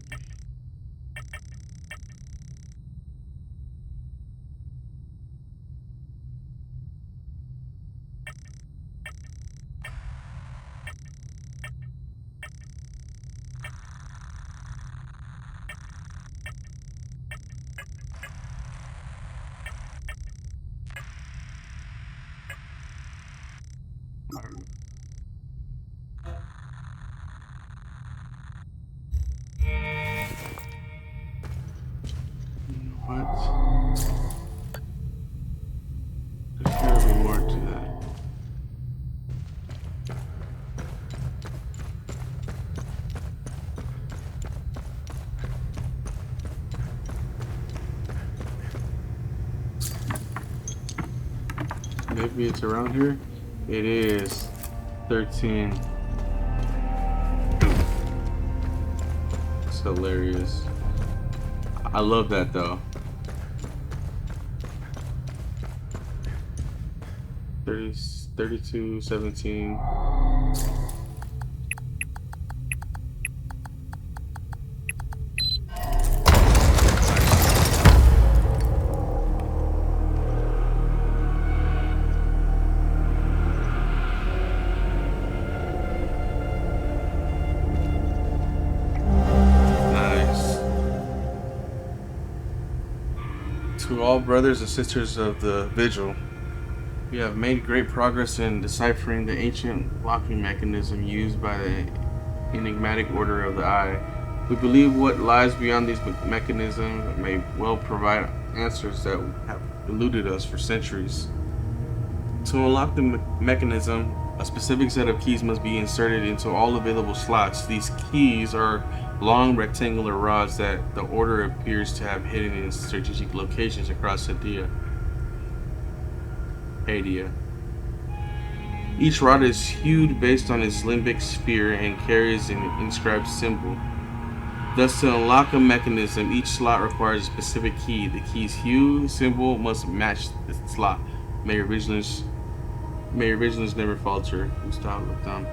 What? There's gotta be more to that. Maybe it's around here? It is 13. It's hilarious. I love that though. 32, 17. To all brothers and sisters of the Vigil, we have made great progress in deciphering the ancient locking mechanism used by the enigmatic Order of the Eye. We believe what lies beyond these mechanisms may well provide answers that have eluded us for centuries. To unlock the mechanism, a specific set of keys must be inserted into all available slots. These keys are long rectangular rods that the Order appears to have hidden in strategic locations across Hadia. Each rod is hued based on its limbic sphere and carries an inscribed symbol. Thus, to unlock a mechanism, each slot requires a specific key. The key's hue symbol must match the slot. May your vigilance never falter. Gustavo looked down.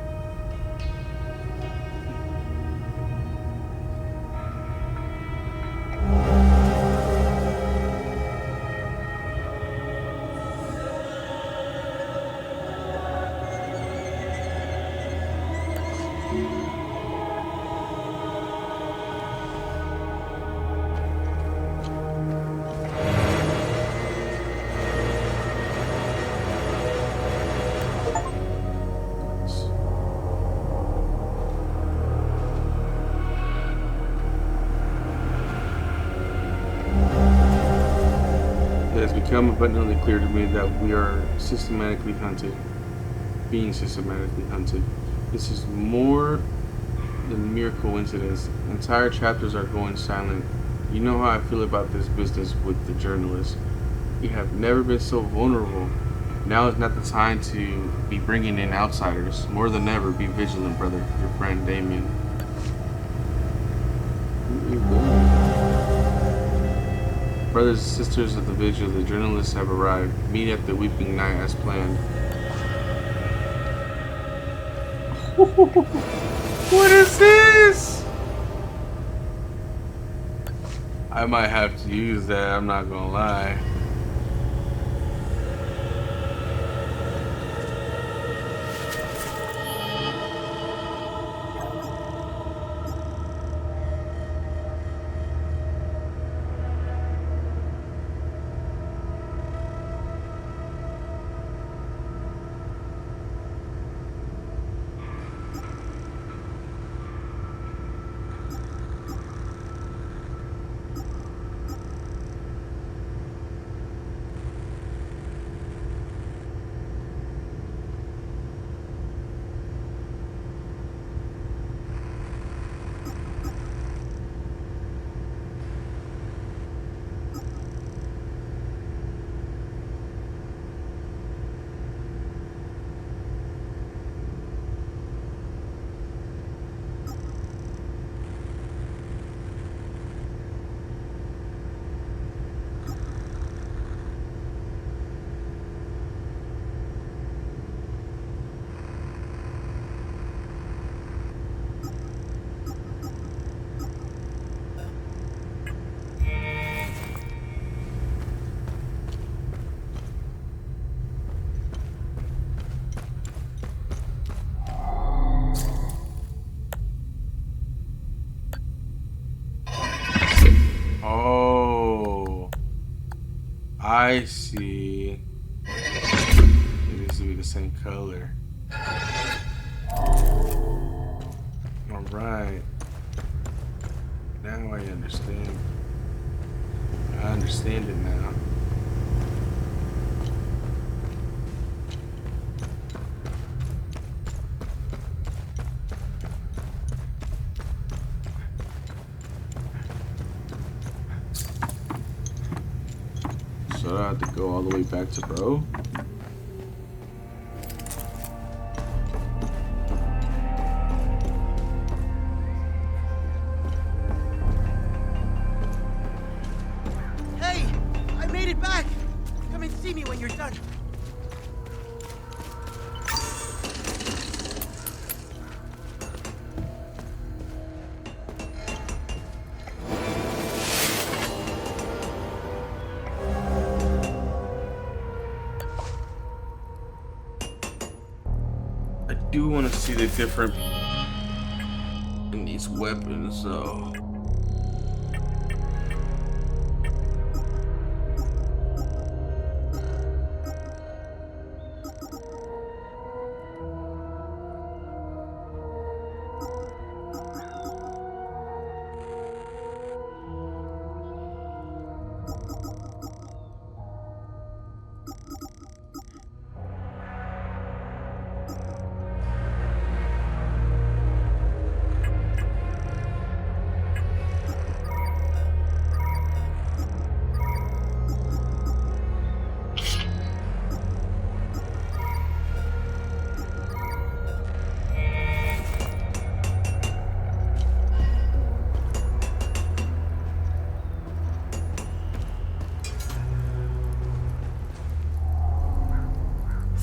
It has become abundantly clear to me that we are being systematically hunted. This is more than mere coincidence. Entire chapters are going silent. You know how I feel about this business with the journalists. We have never been so vulnerable. Now is not the time to be bringing in outsiders. More than ever, be vigilant, brother. Your friend, Damien. Brothers and sisters of the Vigil, the journalists have arrived. Meet at the Weeping Night as planned. What is this? I might have to use that, I'm not gonna lie. I see. It needs to be the same color. Alright. Now I understand. I understand it now. So I have to go all the way back to bro? Hey! I made it back! Come and see me when you're done. I do want to see the different in these weapons, though.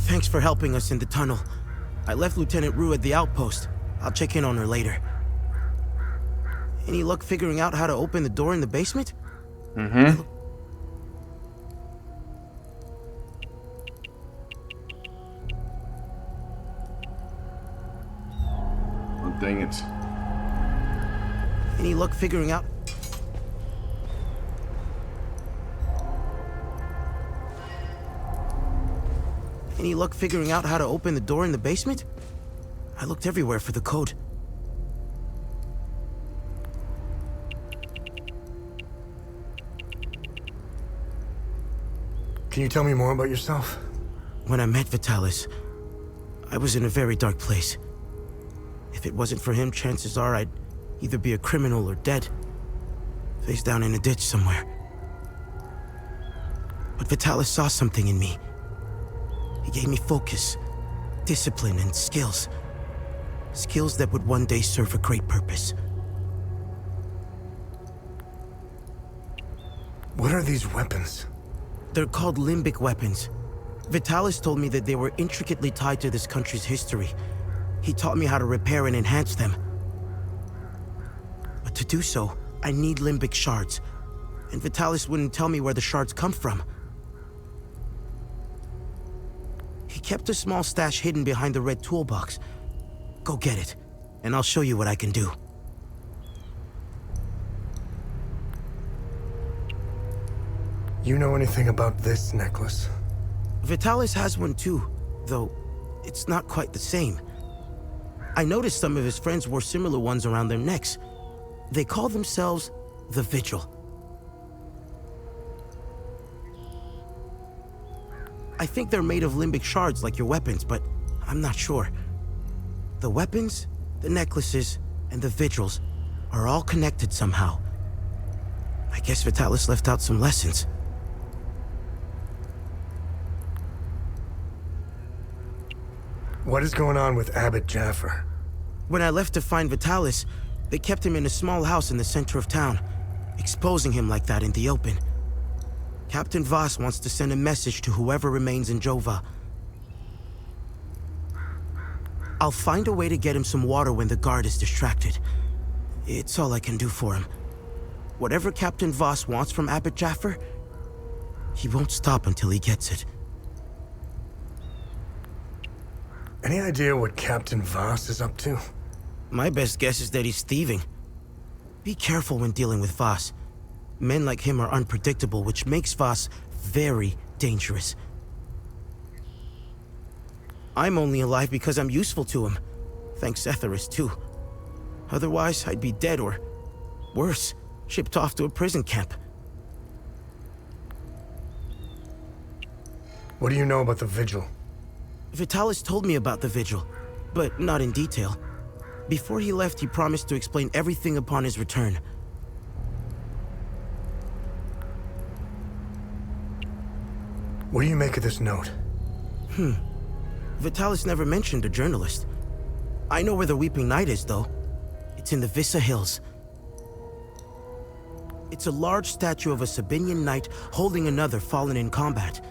Thanks for helping us in the tunnel. I left Lieutenant Rue at the outpost. I'll check in on her later. Any luck figuring out how to open the door in the basement? Mm-hmm. Oh, dang it. Any luck figuring out... Any luck figuring out how to open the door in the basement? I looked everywhere for the code. Can you tell me more about yourself? When I met Vitalis, I was in a very dark place. If it wasn't for him, chances are I'd either be a criminal or dead. Face down in a ditch somewhere. But Vitalis saw something in me. He gave me focus, discipline, and skills. Skills that would one day serve a great purpose. What are these weapons? They're called limbic weapons. Vitalis told me that they were intricately tied to this country's history. He taught me how to repair and enhance them. To do so, I need limbic shards. And Vitalis wouldn't tell me where the shards come from. He kept a small stash hidden behind the red toolbox. Go get it, and I'll show you what I can do. You know anything about this necklace? Vitalis has one too, though it's not quite the same. I noticed some of his friends wore similar ones around their necks. They call themselves the Vigil. I think they're made of limbic shards like your weapons, but I'm not sure. The weapons, the necklaces, and the vigils are all connected somehow. I guess Vitalis left out some lessons. What is going on with Abbot Jaffer? When I left to find Vitalis, they kept him in a small house in the center of town, exposing him like that in the open. Captain Voss wants to send a message to whoever remains in Jova. I'll find a way to get him some water when the guard is distracted. It's all I can do for him. Whatever Captain Voss wants from Abbot Jaffer, he won't stop until he gets it. Any idea what Captain Voss is up to? My best guess is that he's thieving. Be careful when dealing with Voss. Men like him are unpredictable, which makes Voss very dangerous. I'm only alive because I'm useful to him. Thanks Setharus, too. Otherwise, I'd be dead or, worse, shipped off to a prison camp. What do you know about the Vigil? Vitalis told me about the Vigil, but not in detail. Before he left, he promised to explain everything upon his return. What do you make of this note? Vitalis never mentioned a journalist. I know where the Weeping Knight is, though. It's in the Vissa Hills. It's a large statue of a Sabinian knight holding another fallen in combat.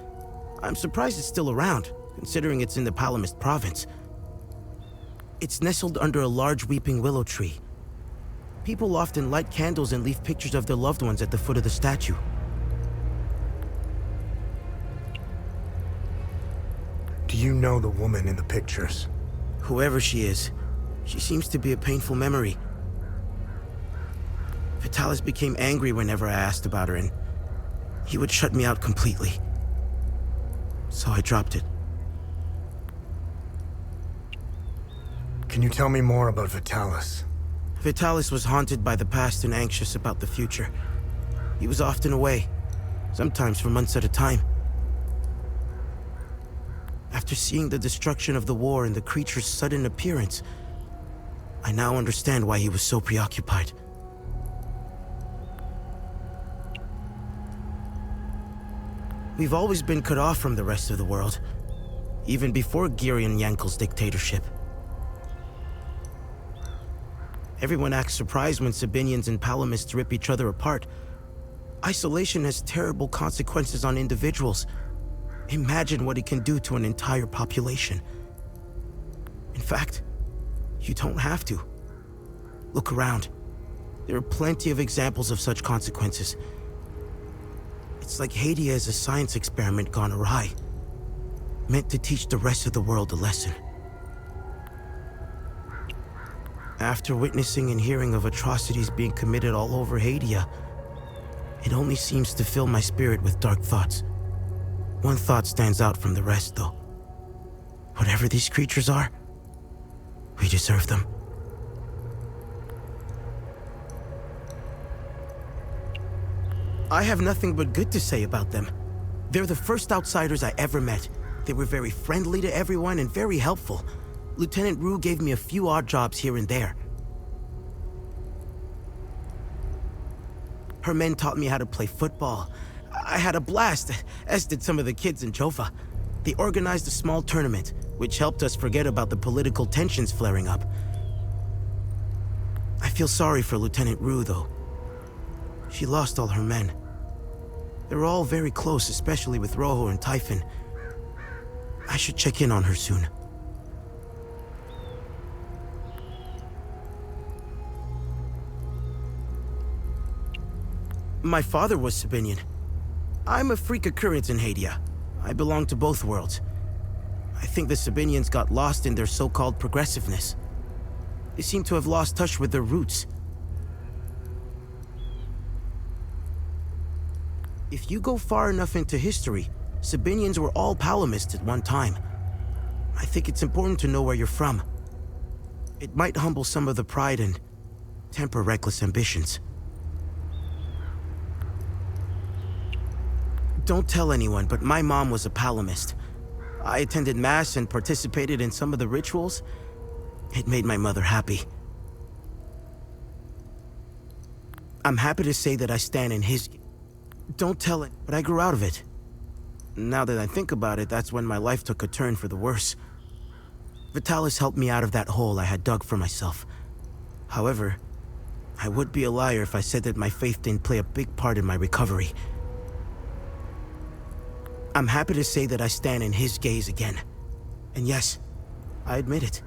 I'm surprised it's still around, considering it's in the Palamist province. It's nestled under a large weeping willow tree. People often light candles and leave pictures of their loved ones at the foot of the statue. Do you know the woman in the pictures? Whoever she is, she seems to be a painful memory. Vitalis became angry whenever I asked about her, and he would shut me out completely. So I dropped it. Can you tell me more about Vitalis? Vitalis was haunted by the past and anxious about the future. He was often away, sometimes for months at a time. After seeing the destruction of the war and the creature's sudden appearance, I now understand why he was so preoccupied. We've always been cut off from the rest of the world, even before Girion Yankel's dictatorship. Everyone acts surprised when Sabinians and Palamists rip each other apart. Isolation has terrible consequences on individuals. Imagine what it can do to an entire population. In fact, you don't have to. Look around. There are plenty of examples of such consequences. It's like Hadia is a science experiment gone awry, meant to teach the rest of the world a lesson. After witnessing and hearing of atrocities being committed all over Hadia, it only seems to fill my spirit with dark thoughts. One thought stands out from the rest, though. Whatever these creatures are, we deserve them. I have nothing but good to say about them. They're the first outsiders I ever met. They were very friendly to everyone and very helpful. Lieutenant Rue gave me a few odd jobs here and there. Her men taught me how to play football. I had a blast, as did some of the kids in Jova. They organized a small tournament, which helped us forget about the political tensions flaring up. I feel sorry for Lieutenant Rue, though. She lost all her men. They were all very close, especially with Rojo and Typhon. I should check in on her soon. My father was Sabinian. I'm a freak occurrence in Hadia. I belong to both worlds. I think the Sabinians got lost in their so-called progressiveness. They seem to have lost touch with their roots. If you go far enough into history, Sabinians were all Palamists at one time. I think it's important to know where you're from. It might humble some of the pride and temper reckless ambitions. Don't tell anyone, but my mom was a Palamist. I attended Mass and participated in some of the rituals. It made my mother happy. I'm happy to say that I stand in his... Don't tell it, but I grew out of it. Now that I think about it, that's when my life took a turn for the worse. Vitalis helped me out of that hole I had dug for myself. However, I would be a liar if I said that my faith didn't play a big part in my recovery. I'm happy to say that I stand in his gaze again. And yes, I admit it.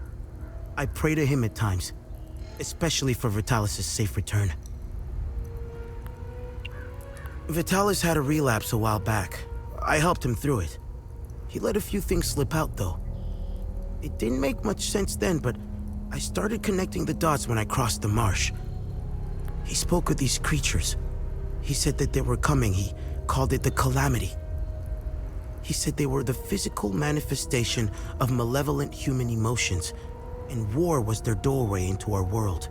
I pray to him at times, especially for Vitalis' safe return. Vitalis had a relapse a while back. I helped him through it. He let a few things slip out, though. It didn't make much sense then, but I started connecting the dots when I crossed the marsh. He spoke of these creatures. He said that they were coming. He called it the Calamity. He said they were the physical manifestation of malevolent human emotions, and war was their doorway into our world.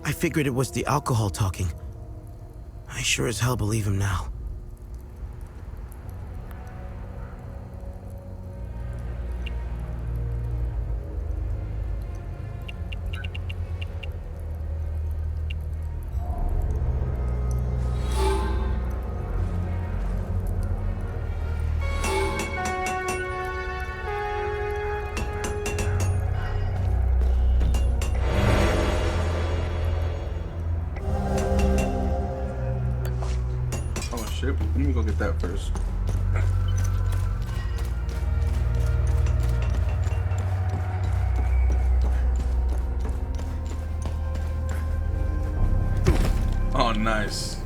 I figured it was the alcohol talking. I sure as hell believe him now. Let me go get that first. Oh, nice.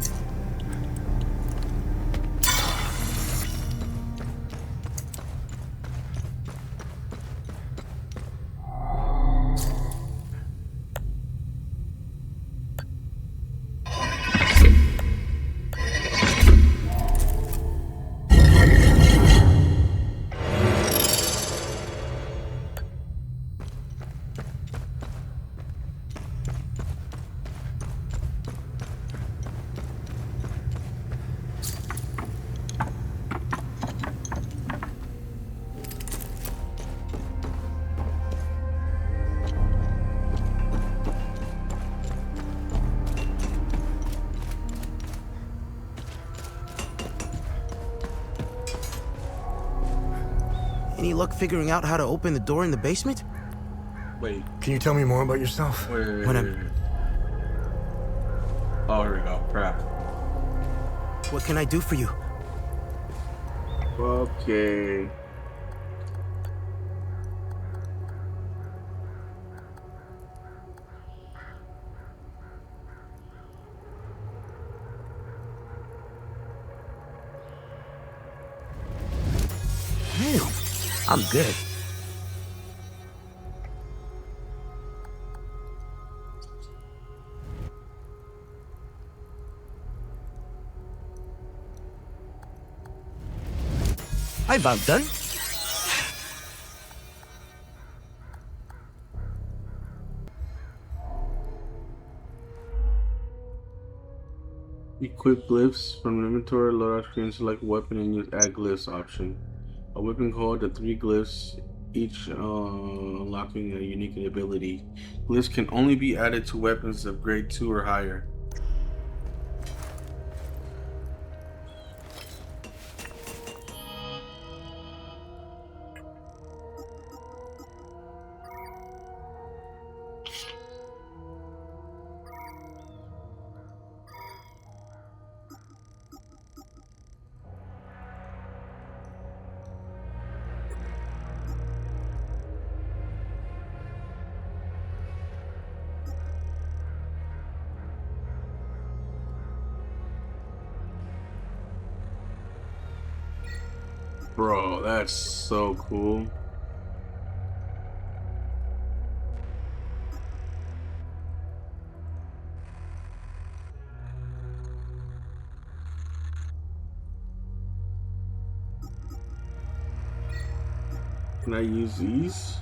Any luck figuring out how to open the door in the basement? Wait. Can you tell me more about yourself? Wait. Oh, here we go. Crap. What can I do for you? Okay. I'm good. I'm about done. Equip glyphs from the inventory, load out screen, select weapon, and use add glyphs option. A weapon called the 3 glyphs, each unlocking a unique ability. Glyphs can only be added to weapons of grade 2 or higher. Bro, that's so cool. Can I use these?